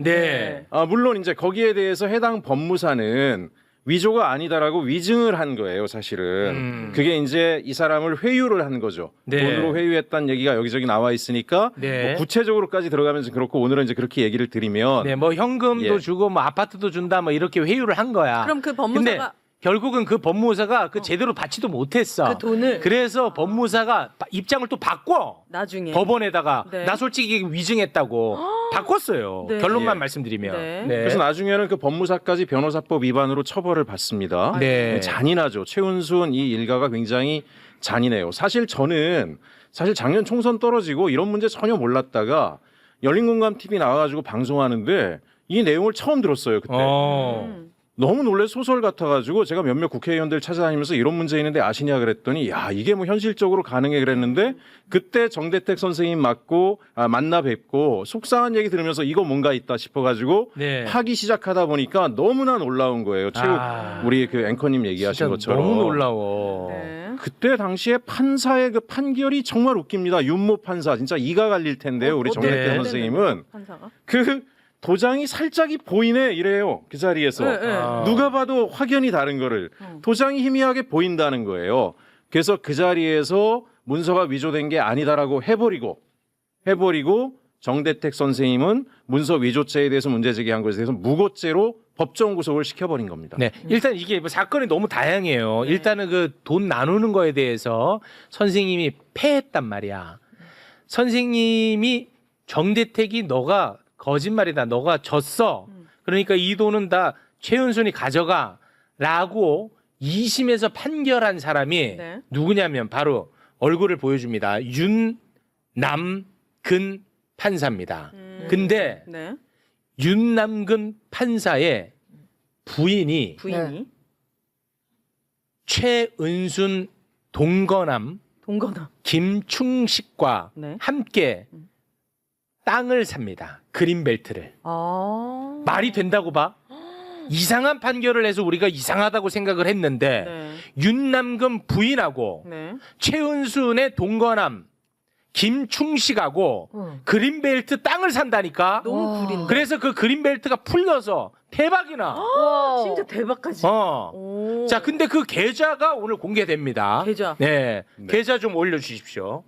물론 이제 거기에 대해서 해당 법무사는 위조가 아니다라고 위증을 한 거예요, 사실은. 그게 이제 이 사람을 회유를 한 거죠. 돈으로 회유했다는 얘기가 여기저기 나와 있으니까 뭐 구체적으로까지 들어가면서 그렇고 오늘은 이제 그렇게 얘기를 드리면 뭐 현금도 주고 뭐 아파트도 준다 뭐 이렇게 회유를 한 거야. 그럼 그 법무사가 결국은 그 법무사가 그 제대로 받지도 못했어. 그 돈을. 그래서 법무사가 입장을 또 바꿔. 나중에 법원에다가 나 솔직히 위증했다고 바꿨어요. 결론만 말씀드리면. 그래서 나중에는 그 법무사까지 변호사법 위반으로 처벌을 받습니다. 잔인하죠. 최은순 이 일가가 굉장히 잔인해요. 사실 저는 작년 총선 떨어지고 이런 문제 전혀 몰랐다가 열린공감 TV 나와가지고 방송하는데 이 내용을 처음 들었어요 그때. 너무 놀래 소설 같아가지고 제가 몇몇 국회의원들 찾아다니면서 이런 문제 있는데 아시냐 그랬더니 야 이게 뭐 현실적으로 가능해 그랬는데 그때 정대택 선생님 만나 뵙고 속상한 얘기 들으면서 이거 뭔가 있다 싶어가지고 네. 하기 시작하다 보니까 너무나 놀라운 거예요. 최욱 우리 그 앵커님 얘기하신 것처럼 너무 놀라워. 그때 당시에 판사의 그 판결이 정말 웃깁니다. 윤모 판사 진짜 이가 갈릴 텐데요. 우리 정대택 네. 선생님은 판사가? 그 도장이 살짝이 보이네 이래요. 그 자리에서 누가 봐도 확연히 다른 거를 도장이 희미하게 보인다는 거예요. 그래서 그 자리에서 문서가 위조된 게 아니다라고 해버리고 정대택 선생님은 문서 위조죄에 대해서 문제 제기한 것에 대해서 무고죄로 법정 구속을 시켜버린 겁니다. 네, 일단 이게 뭐 사건이 너무 다양해요. 일단은 그 돈 나누는 거에 대해서 선생님이 패했단 말이야. 선생님이 정대택이 너가 거짓말이다. 너가 졌어. 그러니까 이 돈은 다 최은순이 가져가라고 2심에서 판결한 사람이 네. 누구냐면 바로 얼굴을 보여줍니다. 윤남근 판사입니다. 근데 네. 윤남근 판사의 부인이 최은순 동거남 김충식과 네. 함께 땅을 삽니다. 그린벨트를. 말이 된다고 봐? 이상한 판결을 해서 우리가 이상하다고 생각을 했는데 네. 윤남근 부인하고 네. 최은순의 동거남 김충식하고 그린벨트 땅을 산다니까. 너무 구린다. 그래서 그 그린벨트가 풀려서 대박이나. 진짜 대박까지. 오. 자, 근데 그 계좌가 오늘 공개됩니다. 계좌. 네. 계좌 좀 올려주십시오.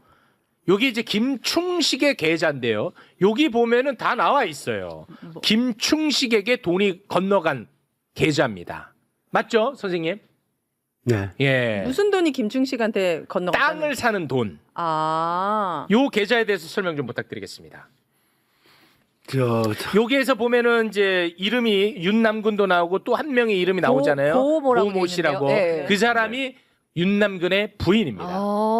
여기 이제 김충식의 계좌인데요. 여기 보면은 다 나와 있어요. 김충식에게 돈이 건너간 계좌입니다. 맞죠, 선생님? 네. 예. 무슨 돈이 김충식한테 건너갔다는? 땅을 사는 돈. 요 계좌에 대해서 설명 좀 부탁드리겠습니다. 여기에서 보면은 이제 이름이 윤남근도 나오고 또 한 명의 이름이 나오잖아요. 고모 씨라고. 네. 그 사람이 윤남근의 부인입니다.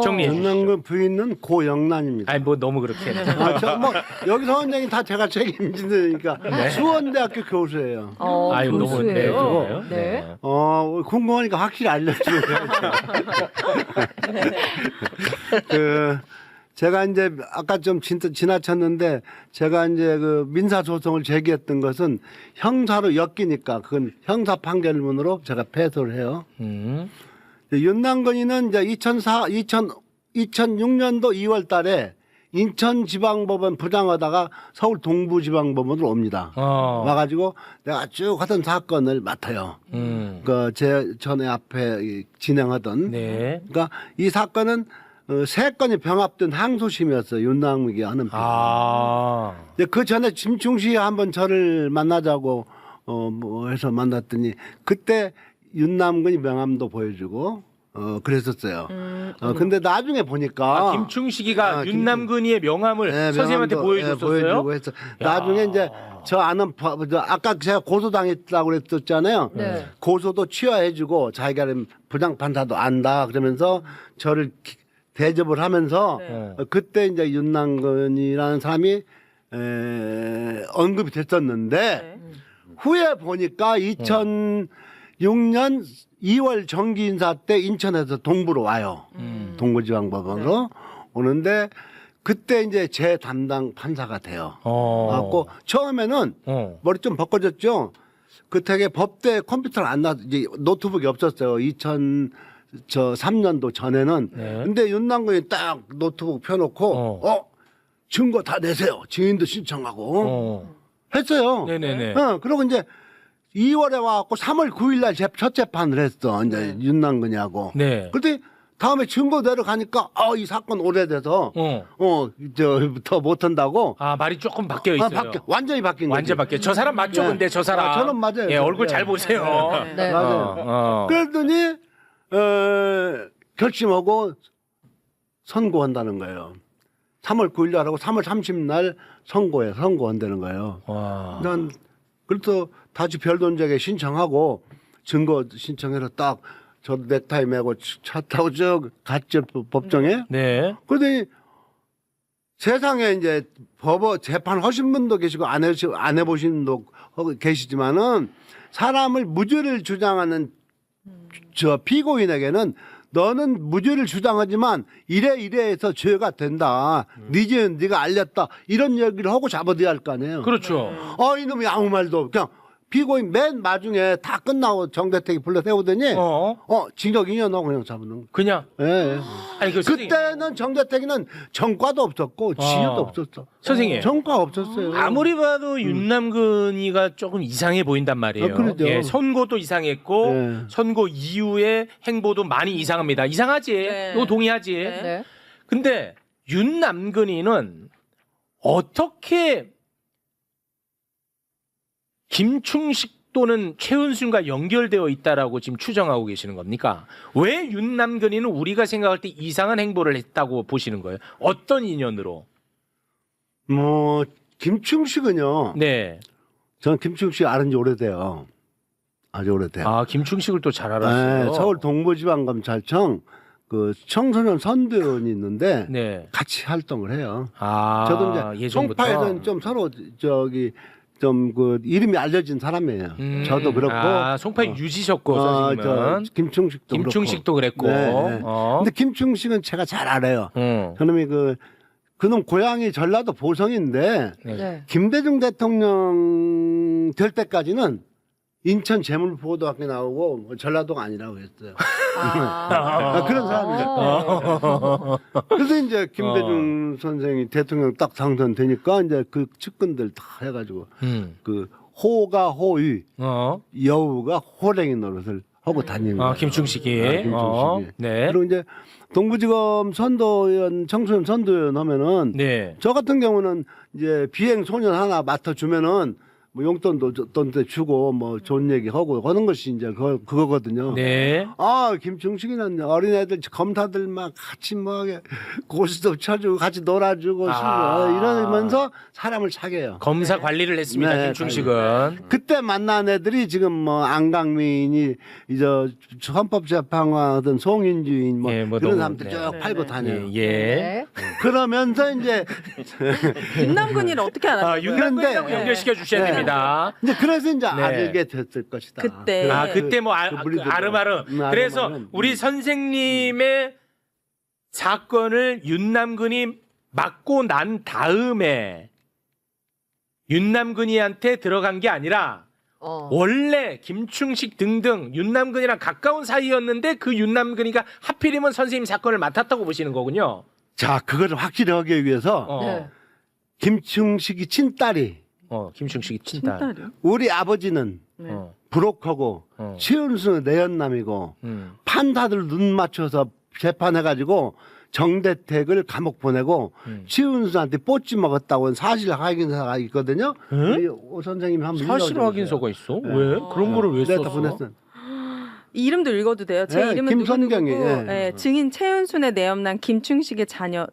정리해 주시죠. 윤남근 부인은 고영란입니다. 아니 뭐 너무 그렇게. 뭐 여기서 한 얘기 다 제가 책임지니까 네. 수원대학교 교수예요. 아유 너무 네. 좋아요. 네. 궁금하니까 확실히 알려주세요. 제가 이제 아까 좀 지나쳤는데 제가 이제 그 민사 소송을 제기했던 것은 형사로 엮이니까 그건 형사 판결문으로 제가 패소를 해요. 윤남근이는 이제 2006년도 2월 달에 인천지방법원 부장하다가 서울 동부지방법원으로 옵니다. 와가지고 내가 쭉 하던 사건을 맡아요. 제 전에 앞에 진행하던. 네. 그러니까 이 사건은 세 건이 병합된 항소심이었어요. 윤남근이 하는 편. 그 전에 김충식이 한번 저를 만나자고 뭐 해서 만났더니 그때 윤남근이 명함도 보여주고 그랬었어요. 근데 나중에 보니까 김충식이가 윤남근이의 명함을 선생님한테 보여줬었어요. 보여주고 해서 나중에 이제 저 아는 아까 제가 고소당했다고 그랬었잖아요. 네. 고소도 취하해주고 자기가 부장판사도 안다 그러면서 저를 대접을 하면서 그때 이제 윤남근이라는 사람이 언급이 됐었는데 후에 보니까 2006년 2월 정기 인사 때 인천에서 동부로 와요. 동부지방법원으로 오는데 그때 이제 제 담당 판사가 돼요. 갖고 처음에는 머리 좀 벗겨졌죠. 그 되게 법대 컴퓨터를 안 놔, 이제 노트북이 없었어요. 2003년도 전에는. 근데 윤남근이 딱 노트북 펴놓고 증거 다 내세요. 증인도 신청하고 했어요. 네네네. 그리고 이제 2월에 와갖고 3월 9일날 첫 재판을 했어. 이제 윤남근이하고. 네. 그때 다음에 증거 내려가니까 이 사건 오래돼서 더 못한다고. 말이 조금 바뀌어 있어요. 완전히 바뀐 거지. 완전 바뀌어. 저 사람 맞죠? 네. 근데 저 사람. 저는 맞아요. 예, 얼굴 잘 보세요. 네. 맞아요. 그랬더니 결심하고 선고한다는 거예요. 3월 9일 하고 3월 30날 선고한다는 거예요. 난 그래서 다시 별돈적에 신청하고 증거 신청해서 딱 저도 넥타이 메고 차 타고 쭉 갔죠 법정에. 네. 그러더니 세상에 이제 법원 재판 하신 분도 계시고 안 해보신 분도 계시지만은 사람을 무죄를 주장하는 저 피고인에게는 너는 무죄를 주장하지만 이래 해서 죄가 된다. 네 죄는 네가 알렸다. 이런 얘기를 하고 잡아둬야 할 거 아니에요. 그렇죠. 이놈이 아무 말도 없고 그냥 피고인 맨 마중에 다 끝나고 정대택이 불러 세우더니 징역 2년 하고 그냥 잡는 거. 그냥. 예. 아니 그때는 정대택이는 전과도 없었고 지효도 없었어. 선생님. 전과 없었어요. 아무리 봐도 윤남근이가 조금 이상해 보인단 말이에요. 그러죠. 예, 선고도 이상했고 선고 이후에 행보도 많이 이상합니다. 이상하지? 이거 동의하지? 네. 근데 윤남근이는 어떻게 김충식 또는 최은순과 연결되어 있다라고 지금 추정하고 계시는 겁니까? 왜 윤남근이는 우리가 생각할 때 이상한 행보를 했다고 보시는 거예요? 어떤 인연으로? 뭐 김충식은요. 네. 전 김충식 아는 지 오래돼요. 아주 오래돼요. 아, 김충식을 또 잘 알았어요. 네, 서울 동부지방검찰청 그 청소년 선대원이 있는데 네. 같이 활동을 해요. 아, 저도 이제 예전부터? 송파에서는 좀 서로 좀 그 이름이 알려진 사람이에요. 저도 그렇고. 송파에 유지셨고 선생님은. 김충식도 그랬고. 네. 근데 김충식은 제가 잘 알아요. 그놈이 그놈 고향이 전라도 보성인데 네. 김대중 대통령 될 때까지는 인천 재물보도학교 나오고 뭐 전라도가 아니라고 했어요. 그런 사람이에요. 그래서 이제 김대중 선생이 대통령 딱 당선되니까 이제 그 측근들 다 해가지고 그 호가 호위, 여우가 호랭이 노릇을 하고 다니는 거예요. 김충식이. 김충식이. 네. 그리고 이제 동부지검 선도위원, 청소년 선도위원 하면은 저 같은 경우는 이제 비행 소년 하나 맡아주면은 뭐 용돈도 주고 뭐 좋은 얘기 하고 하는 것이 이제 그거거든요. 네. 김충식이는 어린애들 검사들 막 같이 뭐 고스톱 쳐주고 같이 놀아주고 이러면서 사람을 사귀어요. 검사 관리를 했습니다. 네, 김충식은. 그때 만난 애들이 지금 뭐 안강민이 이제 헌법재판관 송인주인 뭐 이런 사람들 쭉 팔고 다녀요. 그러면서 이제 윤남근이를 어떻게 알았어요? 윤남근이랑 연결시켜 주셔야 됩니다. 이제 그래서 이제 알게 됐을 것이다. 그때. 그때 뭐 아름아름. 그래서 우리 선생님의 사건을 윤남근이 맡고 난 다음에 윤남근이한테 들어간 게 아니라 원래 김충식 등등 윤남근이랑 가까운 사이였는데 그 윤남근이가 하필이면 선생님 사건을 맡았다고 보시는 거군요. 자, 그걸 확실히 하기 위해서 김충식이 친딸이 김충식이 친딸. 우리 아버지는 브로커고 최은수는 내연남이고 판사들 눈 맞춰서 재판해가지고 정대택을 감옥 보내고 최은수한테 뽀찌 먹었다고 사실 확인서가 있거든요. 오 선생님이 한번 사실 확인서가 있어? 왜? 그런 거를 왜 내가 썼어? 보냈어. 이름도 읽어도 돼요? 제 이름은 김선경이. 누구누구고 증인 최은순의 내엄난 김충식의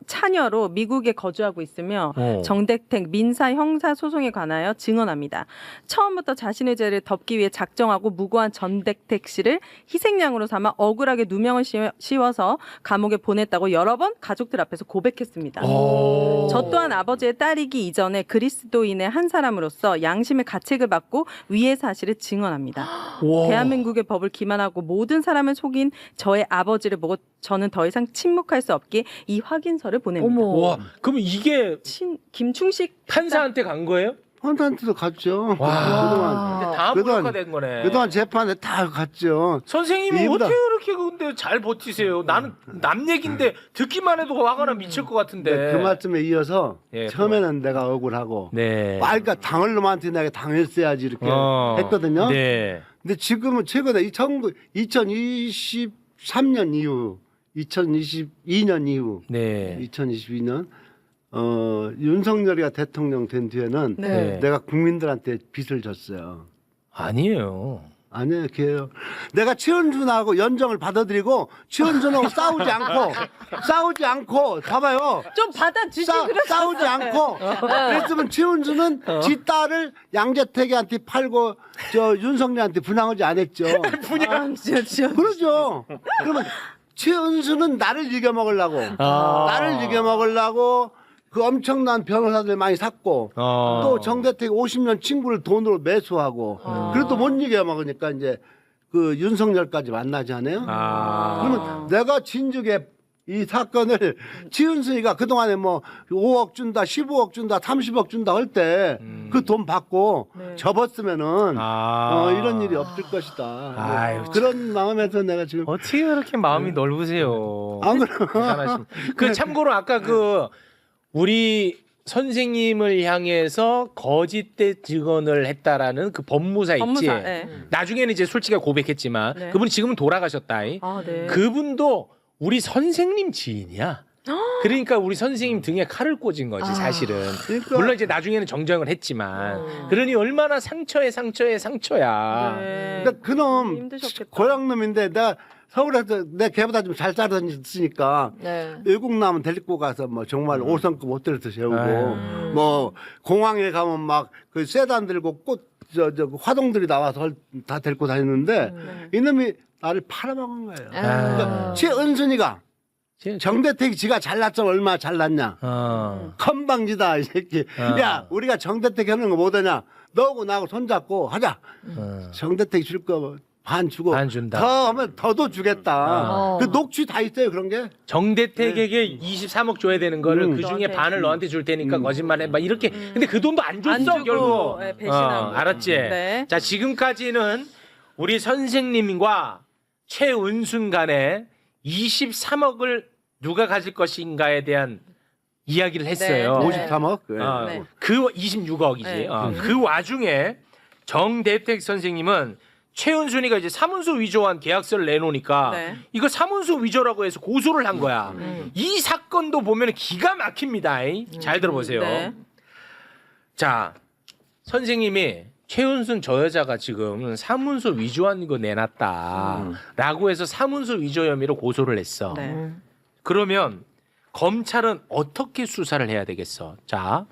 차녀로 미국에 거주하고 있으며 정대택 민사 형사 소송에 관하여 증언합니다. 처음부터 자신의 죄를 덮기 위해 작정하고 무고한 정대택 씨를 희생양으로 삼아 억울하게 누명을 씌워서 감옥에 보냈다고 여러 번 가족들 앞에서 고백했습니다. 저 또한 아버지의 딸이기 이전에 그리스도인의 한 사람으로서 양심의 가책을 받고 위의 사실을 증언합니다. 대한민국의 법을 기만하고 모든 사람을 속인 저의 아버지를 보고 저는 더 이상 침묵할 수 없기에 이 확인서를 보냅니다. 와, 그럼 이게 김충식 판사한테 간 거예요? 판사한테도 갔죠. 와, 다 무효화된 거네. 그동안 재판에 다 갔죠. 선생님이 어떻게 그렇게 근데 잘 버티세요? 나는 남 얘긴데 듣기만 해도 화가 나 미칠 것 같은데. 그 말씀에 이어서 처음에는 내가 억울하고 그러니까 당할 놈한테 내가 당했어야지 이렇게 했거든요. 근데 지금은 최근에 2023년 이후 2022년 이후 2022년 윤석열이가 대통령 된 뒤에는 내가 국민들한테 빚을 졌어요. 아니에요. 아니에요, 걔요. 내가 최은순하고 연정을 받아들이고 최은순하고 싸우지 않고 봐봐요. 좀 받아주지 싸우지 않고 그랬으면 최은순은 지 딸을 양재택이한테 팔고 저 윤석열한테 분양하지 않았죠. 분양 그러죠. 그러면 최은순은 나를 이겨먹으려고 나를 이겨먹으려고 그 엄청난 변호사들 많이 샀고 또 정대택 50년 친구를 돈으로 매수하고 그래도 못 이겨 먹으니까 이제 그 윤석열까지 만나지 않아요? 그러면 내가 진즉에 이 사건을 지은순이가 그동안에 뭐 5억 준다, 15억 준다, 30억 준다 할 때 그 돈 받고 접었으면은 이런 일이 없을 것이다. 아유, 그런 마음에서 내가 지금 어떻게 그렇게 마음이 넓으세요? 안 그래. 그 참고로 아까 그 우리 선생님을 향해서 거짓된 증언을 했다라는 그 법무사 있지. 네. 나중에는 이제 솔직히 고백했지만 네. 그분이 지금은 돌아가셨다. 네. 그분도 우리 선생님 지인이야. 그러니까 우리 선생님 등에 칼을 꽂은 거지 사실은. 그러니까 물론 이제 나중에는 정정을 했지만. 그러니 얼마나 상처에 상처야. 근데 그놈 힘드셨겠다. 고향놈인데 내가 서울에서 내 걔보다 좀 잘 살았으니까 네. 외국 나면 데리고 가서 뭐 정말 5성급 호텔에서 재우고 뭐 공항에 가면 막 그 세단 들고 꽃 저 화동들이 나와서 다 데리고 다니는데 이놈이 나를 팔아먹은 거예요. 그러니까 최은순이가 정대택이 지가 잘났죠. 얼마나 잘났냐. 건방지다 이 새끼. 야 우리가 정대택 하는 거 못하냐. 너하고 나하고 손잡고 하자. 정대택이 줄 거 반 주고 반 준다. 더 하면 더도 주겠다. 그 녹취 다 있어요 그런 게. 정대택에게 23억 줘야 되는 거를 그 중에 반을 너한테 줄 테니까 거짓말해 막 이렇게. 근데 그 돈도 안 줬어 안 주고, 결국. 네, 배신하고. 알았지? 네. 자 지금까지는 우리 선생님과 최은순 간에 23억을 누가 가질 것인가에 대한 이야기를 했어요. 네. 53억. 네. 그 26억이지. 네. 그 와중에 정대택 선생님은 최은순이가 이제 사문서 위조한 계약서를 내놓으니까 네. 이거 사문서 위조라고 해서 고소를 한 거야. 이 사건도 보면 기가 막힙니다. 잘 들어보세요. 네. 자, 선생님이 최은순 저 여자가 지금 사문서 위조한 거 내놨다라고 해서 사문서 위조 혐의로 고소를 했어. 네. 그러면 검찰은 어떻게 수사를 해야 되겠어? 자,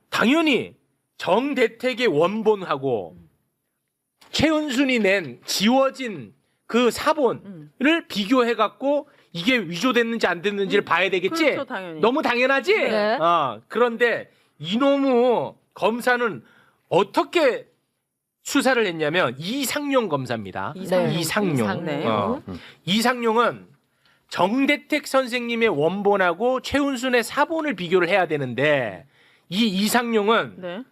당연히 정대택의 원본하고 최은순이 낸 지워진 그 사본을 비교해 갖고 이게 위조됐는지 안 됐는지를 봐야 되겠지? 그렇죠, 당연히. 너무 당연하지? 네. 그런데 이놈의 검사는 어떻게 수사를 했냐면 이상용 검사입니다. 네. 이상용. 이상용. 이상용은 정대택 선생님의 원본하고 최은순의 사본을 비교를 해야 되는데 이 이상용은 네.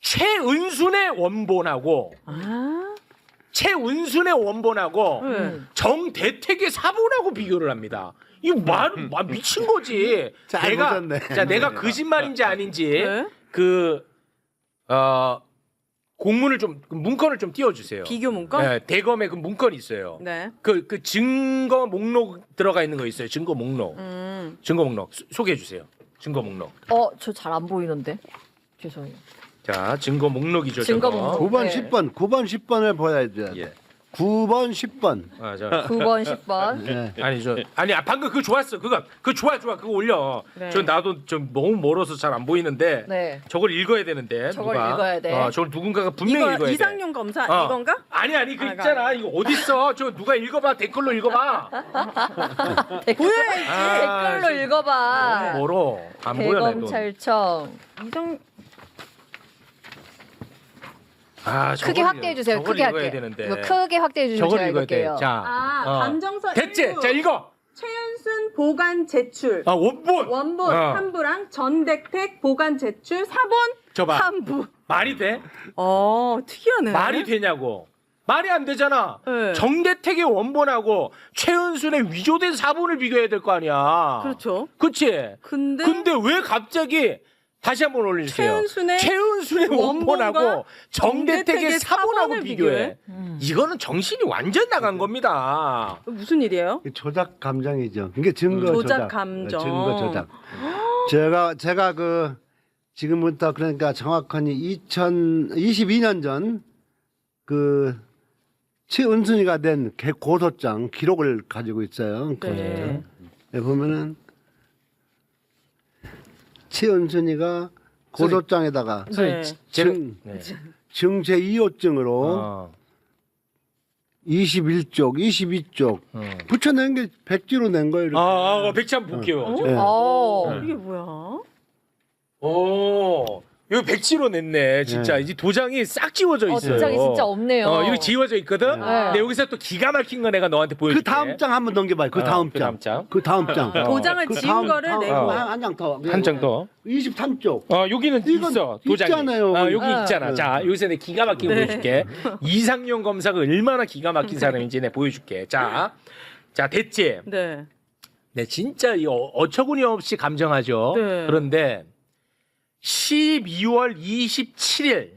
최은순의 원본하고 최은순의 원본하고 정대택의 사본하고 비교를 합니다. 이거 미친 거지. 잘 보셨네. 내가 거짓말인지 아닌지 네. 공문을 좀 문건을 좀 띄워주세요. 비교 문건? 네, 대검에 그 문건이 있어요. 네. 그 증거 목록 들어가 있는 거 있어요. 증거 목록. 증거 목록 소개해 주세요. 증거 목록. 저 잘 안 보이는데. 죄송해요. 자, 증거 목록이죠. 증거 저거. 목록. 9번, 네. 10번, 9번, 10번을 보여야죠. 예. 9번, 10번. 9번, 10번. 네. 아니 방금 그거 좋았어. 그거 좋아 그거 올려. 네. 저 나도 좀 너무 멀어서 잘 안 보이는데 네. 저걸 읽어야 되는데. 저걸 누가. 읽어야 돼. 저걸 누군가가 분명히 읽어야 돼. 이상용 검사 어. 이건가? 아니 그 있잖아. 이거 어디 있어? 저 누가 읽어봐. 댓글로 읽어봐. 댓글로 읽어봐. 너무 멀어. 안 보여 내 눈. 대검찰청. 저걸 크게 확대해 주세요. 저걸 크게 읽어야 할게. 되는데. 이거 크게 확대해 주시면 저걸 제가 읽어야 돼. 읽을게요. 자, 감정서 됐지? 일부. 자 읽어. 최은순 보관 제출. 원본. 원본 환부랑 전대택 보관 제출 사본 줘봐. 환부. 말이 돼? 특이하네. 말이 되냐고. 말이 안 되잖아. 네. 정대택의 원본하고 최은순의 위조된 사본을 비교해야 될 거 아니야. 그렇죠. 그치? 근데 왜 갑자기 다시 한번 올려주세요. 최은순의 원본하고 원본과 정대택의 사본하고 사본을 비교해. 이거는 정신이 완전 나간 겁니다. 무슨 일이에요? 조작 감정이죠. 이게 증거 조작 조작. 감정. 증거 조작. 제가 그 지금부터 그러니까 정확하니 2022년 전 그 최은순이가 낸 고소장 기록을 가지고 있어요. 고소장. 네, 보면은 최은순이가 고소장에다가 증제 2호증으로 21쪽, 22쪽 붙여낸 게 백지로 낸 거예요. 이렇게. 백지 한번 볼게요. 이게 뭐야? 여기 백지로 냈네. 진짜 이제 도장이 싹 지워져 있어요. 도장이 진짜 없네요. 이거 지워져 있거든. 근데 여기서 또 기가 막힌 거 내가 너한테 보여줄게. 그 다음 장 한번 넘겨봐요. 그 다음 장. 그 다음 장. 도장을 지운 거를 내고 한 장 더. 한 장 더. 23쪽. 여기는 있어. 도장이. 있잖아요. 여기 있잖아. 자, 여기서 내가 기가 막히게 보여줄게. 이상용 검사가 얼마나 기가 막힌 사람인지 내가 보여줄게. 자, 됐지? 네. 네, 진짜 이 어처구니 없이 감정하죠. 네. 그런데 12월 27일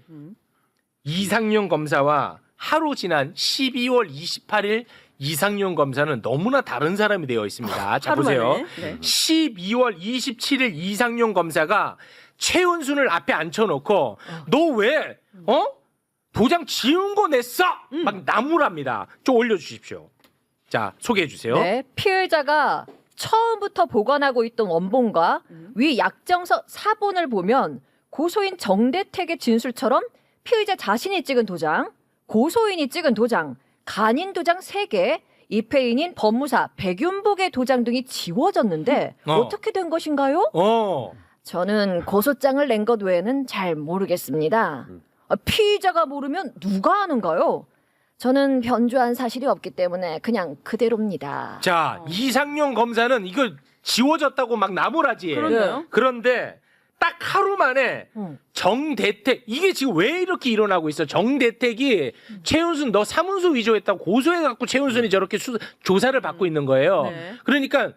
이상용 검사와 하루 지난 12월 28일 이상용 검사는 너무나 다른 사람이 되어 있습니다. 자, 보세요. 네. 12월 27일 이상용 검사가 최은순을 앞에 앉혀놓고 너 왜 도장 지운 거 냈어? 막 나무랍니다. 좀 올려주십시오. 자, 소개해 주세요. 네, 피해자가 처음부터 보관하고 있던 원본과 위 약정서 사본을 보면 고소인 정대택의 진술처럼 피의자 자신이 찍은 도장, 고소인이 찍은 도장, 간인 도장 3개, 입회인인 법무사 백윤복의 도장 등이 지워졌는데 어떻게 된 것인가요? 저는 고소장을 낸 것 외에는 잘 모르겠습니다. 피의자가 모르면 누가 아는가요? 저는 변조한 사실이 없기 때문에 그냥 그대로입니다. 자, 이상용 검사는 이거 지워졌다고 막 나무라지. 그런데요? 그런데 딱 하루 만에 정대택, 이게 지금 왜 이렇게 일어나고 있어? 정대택이 최은순 너 사문서 위조했다고 고소해갖고 최은순이 저렇게 조사를 받고 있는 거예요. 네. 그러니까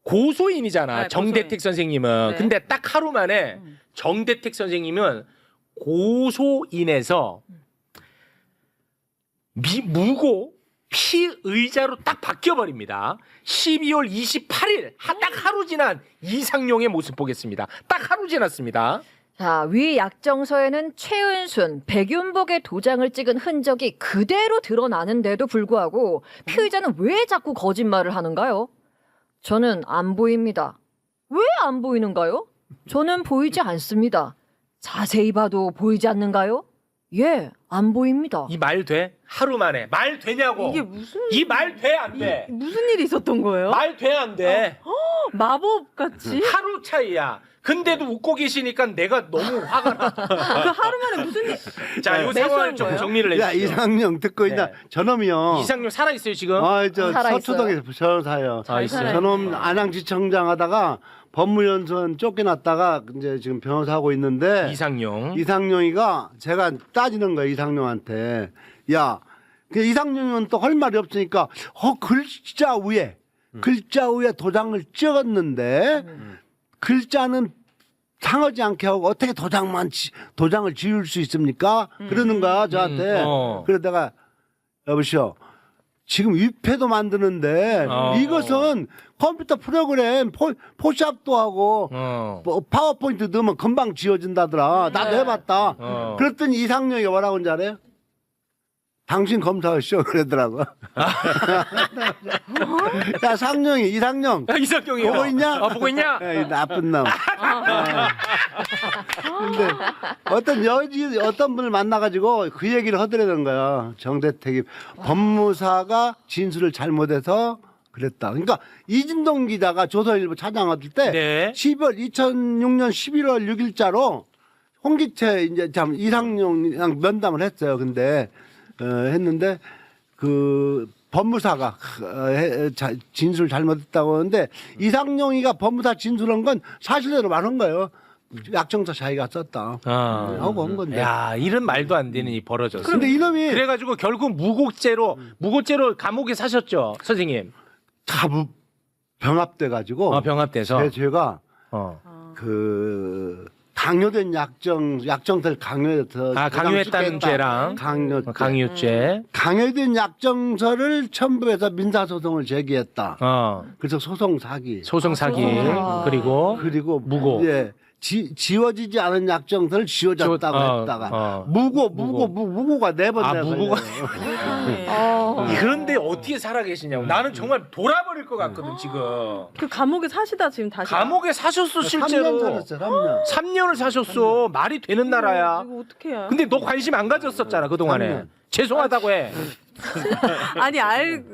고소인이잖아. 네, 정대택 고소인. 선생님은. 네. 근데 딱 하루 만에 정대택 선생님은 고소인에서 무고 피의자로 딱 바뀌어버립니다. 12월 28일 딱 하루 지난 이상용의 모습 보겠습니다. 딱 하루 지났습니다. 자, 위 약정서에는 최은순, 백윤복의 도장을 찍은 흔적이 그대로 드러나는데도 불구하고 피의자는 왜 자꾸 거짓말을 하는가요? 저는 안 보입니다. 왜 안 보이는가요? 저는 보이지 않습니다. 자세히 봐도 보이지 않는가요? 예, 안 보입니다. 이 말 돼? 하루 만에 말 되냐고? 이게 무슨 이 말 돼? 안 돼? 무슨 일이 있었던 거예요? 말 돼? 안 돼? 마법 같이? 하루 차이야. 근데도 웃고 계시니까 내가 너무 화가 나. 그 하루 만에 무슨 일? 자, 이 상황을 좀 정리를 야, 해주세요. 이상용 듣고 있냐? 저놈이요. 이상용 살아있어요 지금? 저 살아있어요. 서초동에서 변호사요. 있어요? 저놈 안양지청장 하다가 법무연수원 쫓겨났다가 이제 지금 변호사 하고 있는데 이상용이가 제가 따지는 거예요. 이상용한테. 야, 그 이상용은 또 할 말이 없으니까 글자 위에 도장을 찍었는데 글자는 상하지 않게 하고 어떻게 도장을 지울 수 있습니까? 그러는 거야 저한테. 그러다가 여보시오. 지금 위패도 만드는데 이것은 컴퓨터 프로그램 포샵도 하고 파워포인트 넣으면 금방 지워진다더라. 나도 해봤다. 그랬더니 이상용이 뭐라고 하는지 알아요? 당신 검사하시오 그러더라고. 야 이상용 이상용이요. 보고 있냐? 보고 있냐? 이 나쁜 놈. 근데 어떤 분을 만나가지고 그 얘기를 하더라는 거야. 정대택이 법무사가 진술을 잘못해서 그랬다. 그러니까 이진동 기자가 조선일보 차장할 때 2006년 11월 6일자로 홍기채 이제 이상용이랑 면담을 했어요. 근데 했는데 그 법무사가 진술 잘못했다고 하는데 이상용이가 법무사 진술한 건 사실대로 말한 거예요. 약정서 자기가 썼다. 하고 한 건데. 야, 이런 말도 안 되는 이 벌어졌어. 근데 이놈이 그래가지고 결국 무고죄로 감옥에 사셨죠, 선생님. 다 병합돼가지고. 병합돼서. 제가 그 강요된 약정서를 강요해서 강요했다는 죄랑 강요죄. 강요된 약정서를 첨부해서 민사소송을 제기했다. 그래서 소송 사기. 그리고 무고. 예. 지워지지 않은 약정서를 지워졌다고 했다가 무고가 4번 무고가 그런데 어떻게 살아계시냐고. 나는 정말 돌아버릴 것 같거든 지금. 그 감옥에 사시다 지금 다시. 감옥에 사셨어 실제로. 3년 살았어. 3년을 사셨어. 말이 되는 나라야. 이거 어떻게 해요? 근데 너 관심 안 가졌었잖아 그동안에. 죄송하다고 해. 아니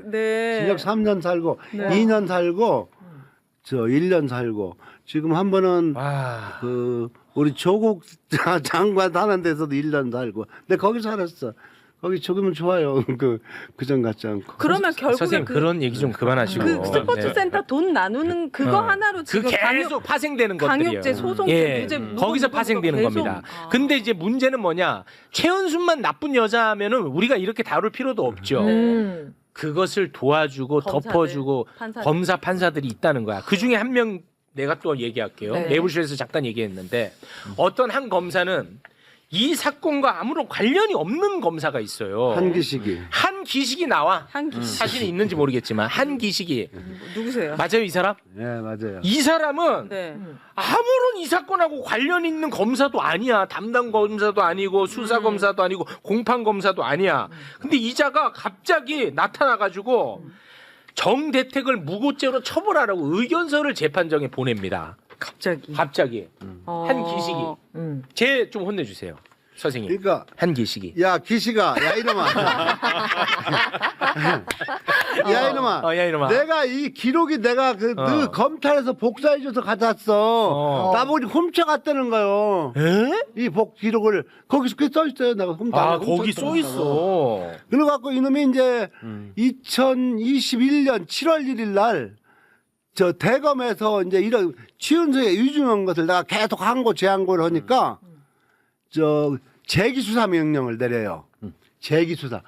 네. 징역 3년 살고 네. 2년 살고 저 1년 살고 지금 한 번은 그 우리 조국 장관 사는 데서도 1년 살고 근데 거기 살았어. 거기 조금은 좋아요. 그전 같지 않고. 그러면 결국에 선생님 그런 얘기 좀 그만하시고. 그 스포츠 센터 돈 나누는 그거 하나로 지금 계속 파생되는 것들이에요. 강요죄 소송 거기서 파생되는 겁니다. 근데 이제 문제는 뭐냐? 최은순만 나쁜 여자면은 우리가 이렇게 다룰 필요도 없죠. 그것을 도와주고 검사들, 덮어주고 판사들. 검사 판사들이 있다는 거야. 그 중에 한 명 내가 또 얘기할게요. 네. 내부실에서 잠깐 얘기했는데 어떤 한 검사는 이 사건과 아무런 관련이 없는 검사가 있어요. 한기식이 나와. 사실이 있는지 모르겠지만 한기식이. 누구세요? 맞아요, 이 사람? 네, 맞아요. 이 사람은 네. 아무런 이 사건하고 관련 있는 검사도 아니야. 담당 검사도 아니고 수사 검사도 아니고 공판 검사도 아니야. 근데 이자가 갑자기 나타나가지고 정대택을 무고죄로 처벌하라고 의견서를 재판정에 보냅니다. 갑자기. 한기식이. 쟤 좀 혼내주세요. 선생님. 그러니까 한기식이. 야 기식아, 야 이놈아. 야 이놈아. 내가 이 기록이 내가 너 검찰에서 복사해줘서 가져왔어. 나보고 훔쳐갔다는 거요. 이 기록을 거기서 그 써 있어요. 내가 거기 써 있어. 그래갖고 이놈이 이제 2021년 7월 1일 날. 저 대검에서 이제 이런 최은순의 위중한 것을 내가 계속 항고 재항고를 하니까 저 재기 수사 명령을 내려요. 재기 수사.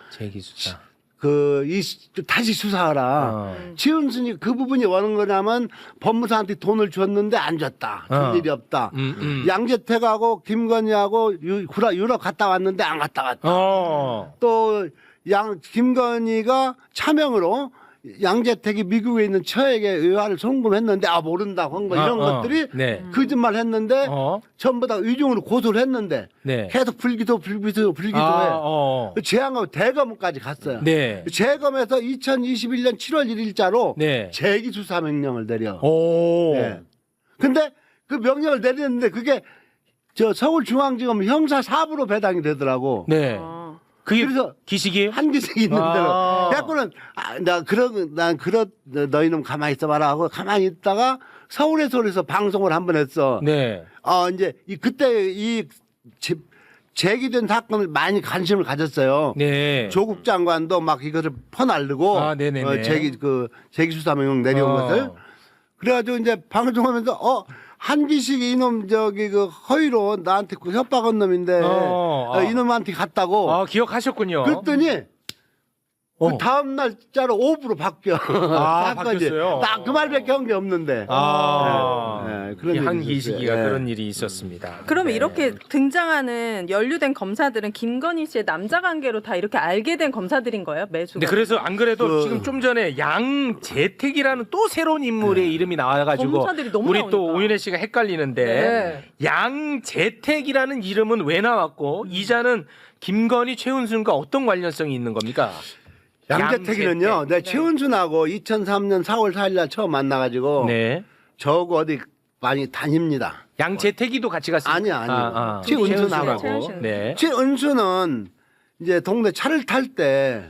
다시 수사하라. 최은순이 그 부분이 원하는 거냐면 법무사한테 돈을 줬는데 안 줬다. 줄 일이 없다. 양재택하고 김건희하고 유럽 갔다 왔는데 안 갔다 왔다. 또 김건희가 차명으로 양재택이 미국에 있는 처에게 의화를 송금했는데 모른다고 한 거 이런 것들이 거짓말 했는데 전부 다 위중으로 고소를 했는데 계속 불기소 해. 재앙하고 대검까지 갔어요. 재검에서 2021년 7월 1일자로 재기 수사 명령을 내려. 근데 그 명령을 내렸는데 그게 저 서울중앙지검 형사 4부로 배당이 되더라고. 그래서 기식이 한기식이 있는 대로. 그래갖고는 너희는 가만히 있어봐라 하고 가만히 있다가 서울에서 방송을 한번 했어. 이제 그때 이 제기된 사건을 많이 관심을 가졌어요. 조국 장관도 막 이것을 퍼날르고 제기 수사 명령 내려온 것을. 그래가지고 이제 방송하면서 한기식이 이놈 허위로 나한테 협박한 놈인데 이놈한테 갔다고. 기억하셨군요. 그랬더니 그 다음 날짜로 오부로 바뀌어. 바뀌었어요. 딱 그 말밖에 한 게 없는데. 그런 한기식이가 그런 일이 있었습니다. 그러면 이렇게 등장하는 연루된 검사들은 김건희 씨의 남자 관계로 다 이렇게 알게 된 검사들인 거예요? 매수가. 근데 그래서 안 그래도 지금 좀 전에 양재택이라는 또 새로운 인물의 이름이 나와가지고 검사들이 너무 우리 나오니까. 또 오윤혜 씨가 헷갈리는데 양재택이라는 이름은 왜 나왔고 이자는 김건희 최은순과 어떤 관련성이 있는 겁니까? 양재택이는요. 내가 최은순하고 2003년 4월 4일 날 처음 만나가지고 저거 어디 많이 다닙니다. 양재택이도 같이 갔습니다. 아니야. 최은순하고. 최은순은 이제 동네 차를 탈 때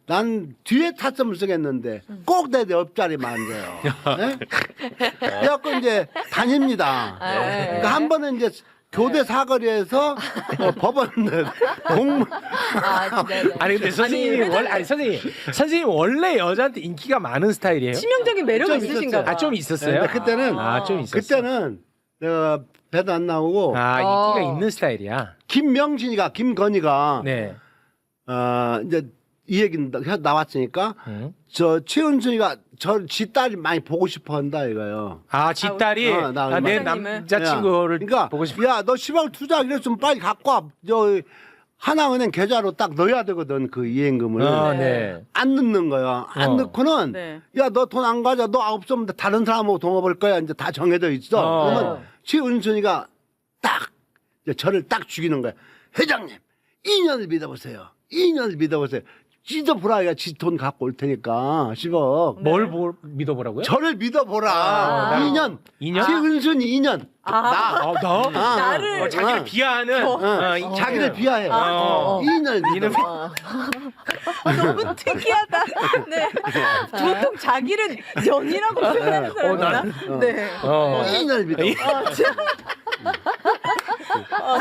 난 뒤에 탔으면 쓰겠는데 꼭 내 옆자리만 앉아요. 그래갖고 이제 다닙니다. 그러니까 한 번은 이제 교대 사거리에서 법원 공무 아니 근데 선생님 원래 여자한테 인기가 많은 스타일이에요? 치명적인 매력이 있으신가 봐. 좀 있었어요. 그때는 좀 있었어. 그때는 내가 배도 안 나오고 인기가 있는 스타일이야. 김건희가 이제 이 얘기 나왔으니까 저 최은순이가 지 딸이 많이 보고 싶어 한다 이거요. 지 딸이 내 남자친구를 그러니까 보고 싶어. 야, 너 시방 투자 이랬으면 빨리 갖고 와. 하나은행 계좌로 딱 넣어야 되거든 그 이행금을. 안 넣는 거야. 안 넣고는 야, 너 돈 안 가져. 너 없으면 다른 사람하고 동업할 거야. 이제 다 정해져 있어. 그러면 최은순이가 딱 이제 저를 딱 죽이는 거야. 회장님 2년을 믿어보세요. 2년을 믿어보세요. 지도 보라가 지 돈 갖고 올 테니까 10억. 뭘 믿어보라고요? 저를 믿어보라. 아, 2년. 2년? 최은순이 2년. 나? 나를 자기를 비하하는 자기를 비하해. 2년을 믿어. 너무 특이하다. 네. 보통 자기를 연이라고 표현하는 사람이나. 네. 2년을 믿어.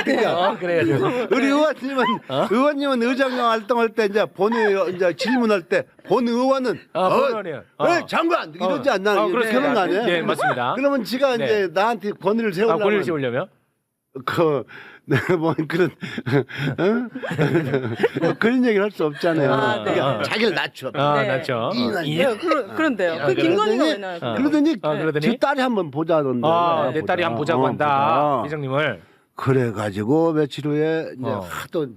그러니까 그래요. 우리 의원님은 의정령 활동할 때 이제 이제 질문할 때 본 의원은 본의원이요. 장관 이러지 않나? 그렇습니다. 그런 거 아니에요? 네, 맞습니다. 그러면 지가 네. 이제 나한테 권위를 세우려면 권위를 세우려면 뭐 그런 그런 얘기를 할 수 없잖아요. 네. 그러니까 자기를 낮춰. 낮죠. 네, 그런데요. 그 김건희가 왜 나왔어요? 그러더니 그러더니? 제 딸이 한번 보자던데. 내 딸이 한번 보자고 한다. 회장님을. 그래가지고 며칠 후에 이제 하도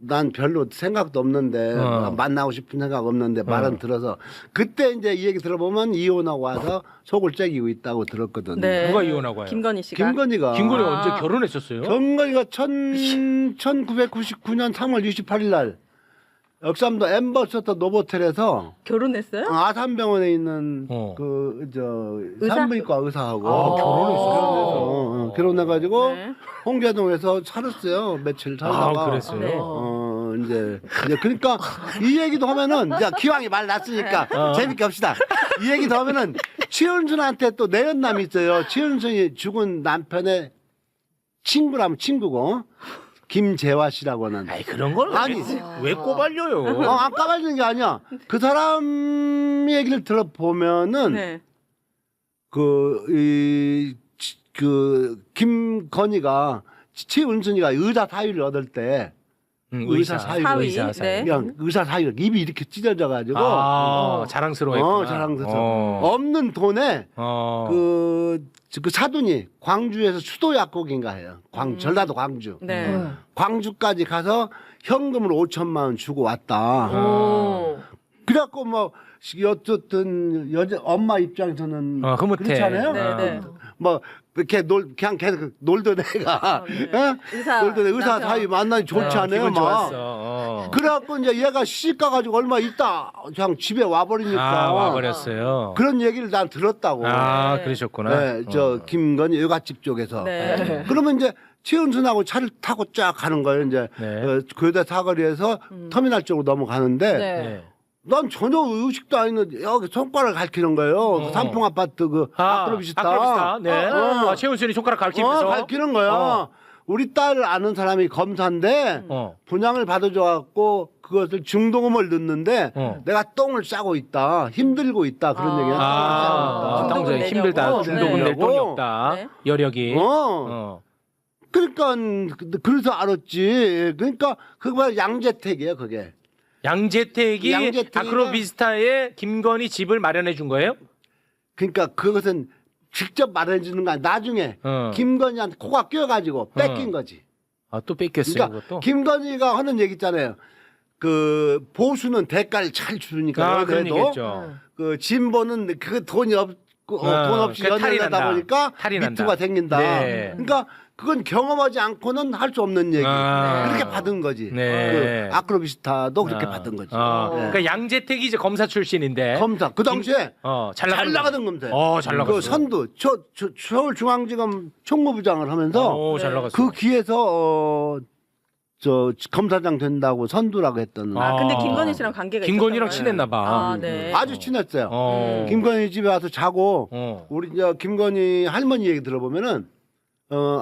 난 별로 생각도 없는데 만나고 싶은 생각 없는데 말은 들어서 그때 이제 이 얘기 들어보면 이혼하고 와서 속을 째기고 있다고 들었거든요. 네. 누가 이혼하고 와요? 김건희 씨가. 김건희가 언제 결혼했었어요? 김건희가 1999년 3월 28일 날 역삼도 엠버서터 노보텔에서 결혼했어요? 아산병원에 있는 의사? 산부인과 의사하고 결혼했어요? 결혼해가지고 네. 홍제동에서 살았어요. 며칠 살다가. 그랬어요? 이제 그러니까 이 얘기도 하면은 이제 기왕이 말 났으니까 재밌게 합시다. 이 얘기도 하면은 최은순한테 또 내연남이 있어요. 최은순이 죽은 남편의 친구고. 김재화 씨라고 하는. 아니 그런 걸 왜 꼬발려요? 안 까발리는 게 아니야. 그 사람 얘기를 들어보면은 네. 김건희가 최은순이가 의사 사위를 얻을 때 의사 사위. 네. 그냥 의사 사위가 입이 이렇게 찢어져가지고 자랑스러워했구나. 자랑스러워. 없는 돈에 그 사돈이 광주에서 수도 약국인가 해요. 전라도 광주. 네. 광주까지 가서 현금을 5천만 원 주고 왔다. 그래갖고 뭐 어쨌든 엄마 입장에서는 흐뭇해. 그렇잖아요. 네. 뭐 이렇게 그냥 계속 놀던 애가 놀던 애 의사 사위 만나니 좋지 않아요. 기분 막. 좋았어. 그래갖고 이제 얘가 시집 가가지고 얼마 있다 그냥 집에 와버리니까 와버렸어요. 그런 얘기를 난 들었다고. 그러셨구나. 네, 저 김건희 여갓집 쪽에서. 네. 그러면 이제 최은순하고 차를 타고 쫙 가는 거예요. 이제 교대 사거리에서 터미널 쪽으로 넘어가는데 네. 난 전혀 의식도 아닌데 여기 손가락을 가리키는 거예요. 삼풍 아파트 아크로비스타. 네. 최은순이 손가락 가리키면서 가리키는 거야. 우리 딸을 아는 사람이 검사인데 분양을 받아줘갖고 그것을 중도금을 넣는데 내가 똥을 싸고 있다, 힘들고 있다 그런 얘기야. 힘들다, 중도금 낼 돈이 없다, 여력이. 그러니까 그래서 알았지. 그러니까 그거 양재택이에요, 그게. 양재택이 아크로비스타에 김건희 집을 마련해 준 거예요? 그러니까 그것은 직접 말해 주는 거 아니야. 나중에 김건희한테 코가 끼어가지고 뺏긴 거지. 또 뺏겼어요, 그러니까 그것도? 김건희가 하는 얘기 있잖아요. 그 보수는 대가를 잘 주니까 그런 그래도 얘기했죠. 그 진보는 그 돈이 없고 돈 없이 연애하다 보니까 미투가 생긴다. 네. 그러니까 그건 경험하지 않고는 할 수 없는 얘기. 그렇게 받은 거지. 그 아크로비스타도 그렇게 받은 거지. 그러니까 양재택이 이제 검사 출신인데. 검사 그 당시에 잘 나가던 검사. 잘 나갔어. 그 선두 서울중앙지검 총무부장을 하면서 잘 나갔어. 그 기에서 저 검사장 된다고 선두라고 했던. 근데 김건희 씨랑 관계가 김건희랑 친했나 봐. 네. 아주 친했어요. 김건희 집에 와서 자고 우리 이제 김건희 할머니 얘기 들어보면은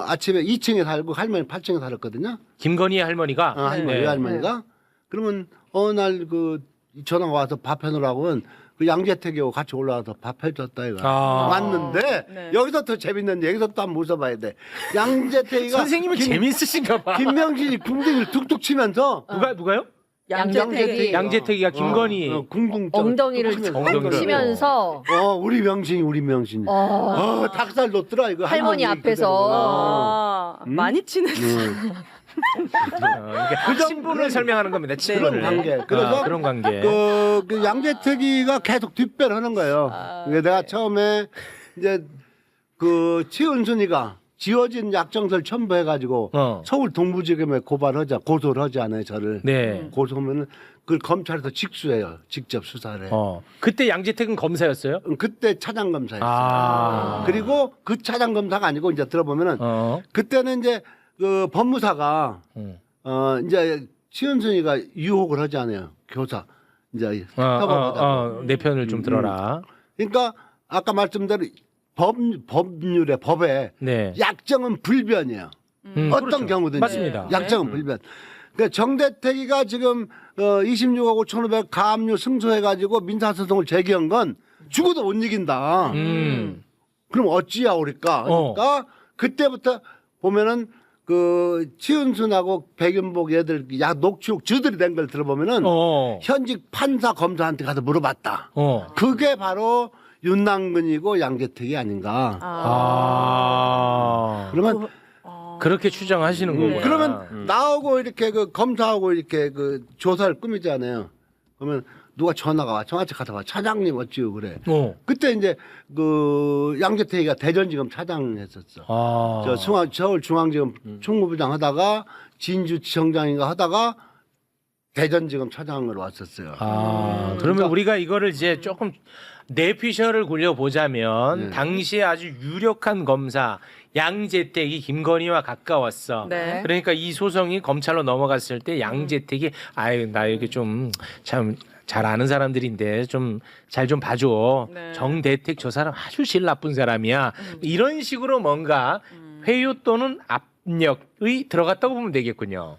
아침에 2층에 살고 할머니 8층에 살았거든요. 김건희 할머니가 할머니가 그러면 어느 날 그 전화가 와서 밥 해놓으라고 그 양재택이하고 같이 올라와서 밥 해줬다 이거 왔는데 여기서 더 재밌는 여기서 또 한번 웃어봐야 돼. 양재택이가 선생님은 재밌으신가 봐. 김명진이 궁둥이를 툭툭 치면서 누가요? 양재택이가 김건희 엉덩이를 치면서 우리 명진이 닭살 돋더라 이거 할머니 앞에서 많이 치는 신분을 설명하는 겁니다. 그런 관계. 그래서 그런 관계. 그 양재택이가 계속 뒷배를 하는 거예요. 내가 처음에 이제 그 최은순이가 지어진 약정서를 첨부해가지고 서울 동부지검에 고소를 하지 않아요, 저를. 네. 고소하면은 그걸 검찰에서 직수해요, 직접 수사를 해요. 그때 양재택은 검사였어요? 그때 차장 검사였어요. 아. 그리고 그 차장 검사가 아니고 이제 들어보면은 그때는 이제 그 법무사가 이제 치은순이가 유혹을 하지 않아요, 교사. 이제 내 편을 좀 들어라. 그러니까 아까 말씀대로 법에 네. 약정은 불변이에요. 어떤 그렇죠. 경우든지 맞습니다. 약정은 불변. 그러니까 정대택이가 지금 26억 5,500 가압류 승소해가지고 민사소송을 제기한 건 죽어도 못 이긴다. 그럼 어찌하오리까? 그러니까 그때부터 보면은 그 치은순하고 백윤복 얘들 녹취록 저들이 된 걸 들어보면은 현직 판사 검사한테 가서 물어봤다. 그게 바로 윤남근이고 양재택이 아닌가. 그러면 그렇게 추정하시는 거구나. 그러면 나하고 이렇게 그 검사하고 이렇게 그 조사를 꾸미잖아요. 그러면 누가 전화가 와. 전화책 가서 와. 차장님 어찌요 그래. 그때 이제 그 양재택이가 대전지검 차장 했었어. 저 서울중앙지검 총무부장 하다가 진주지청장인가 하다가 대전지검 차장으로 왔었어요. 그러면 우리가 이거를 이제 조금 내피셜을 굴려보자면 당시에 아주 유력한 검사 양재택이 김건희와 가까웠어. 네. 그러니까 이 소송이 검찰로 넘어갔을 때 양재택이 아유 나 이렇게 좀 참 잘 아는 사람들인데 좀 잘 좀 봐줘. 네. 정대택 저 사람 아주 질 나쁜 사람이야. 이런 식으로 뭔가 회유 또는 압력이 들어갔다고 보면 되겠군요.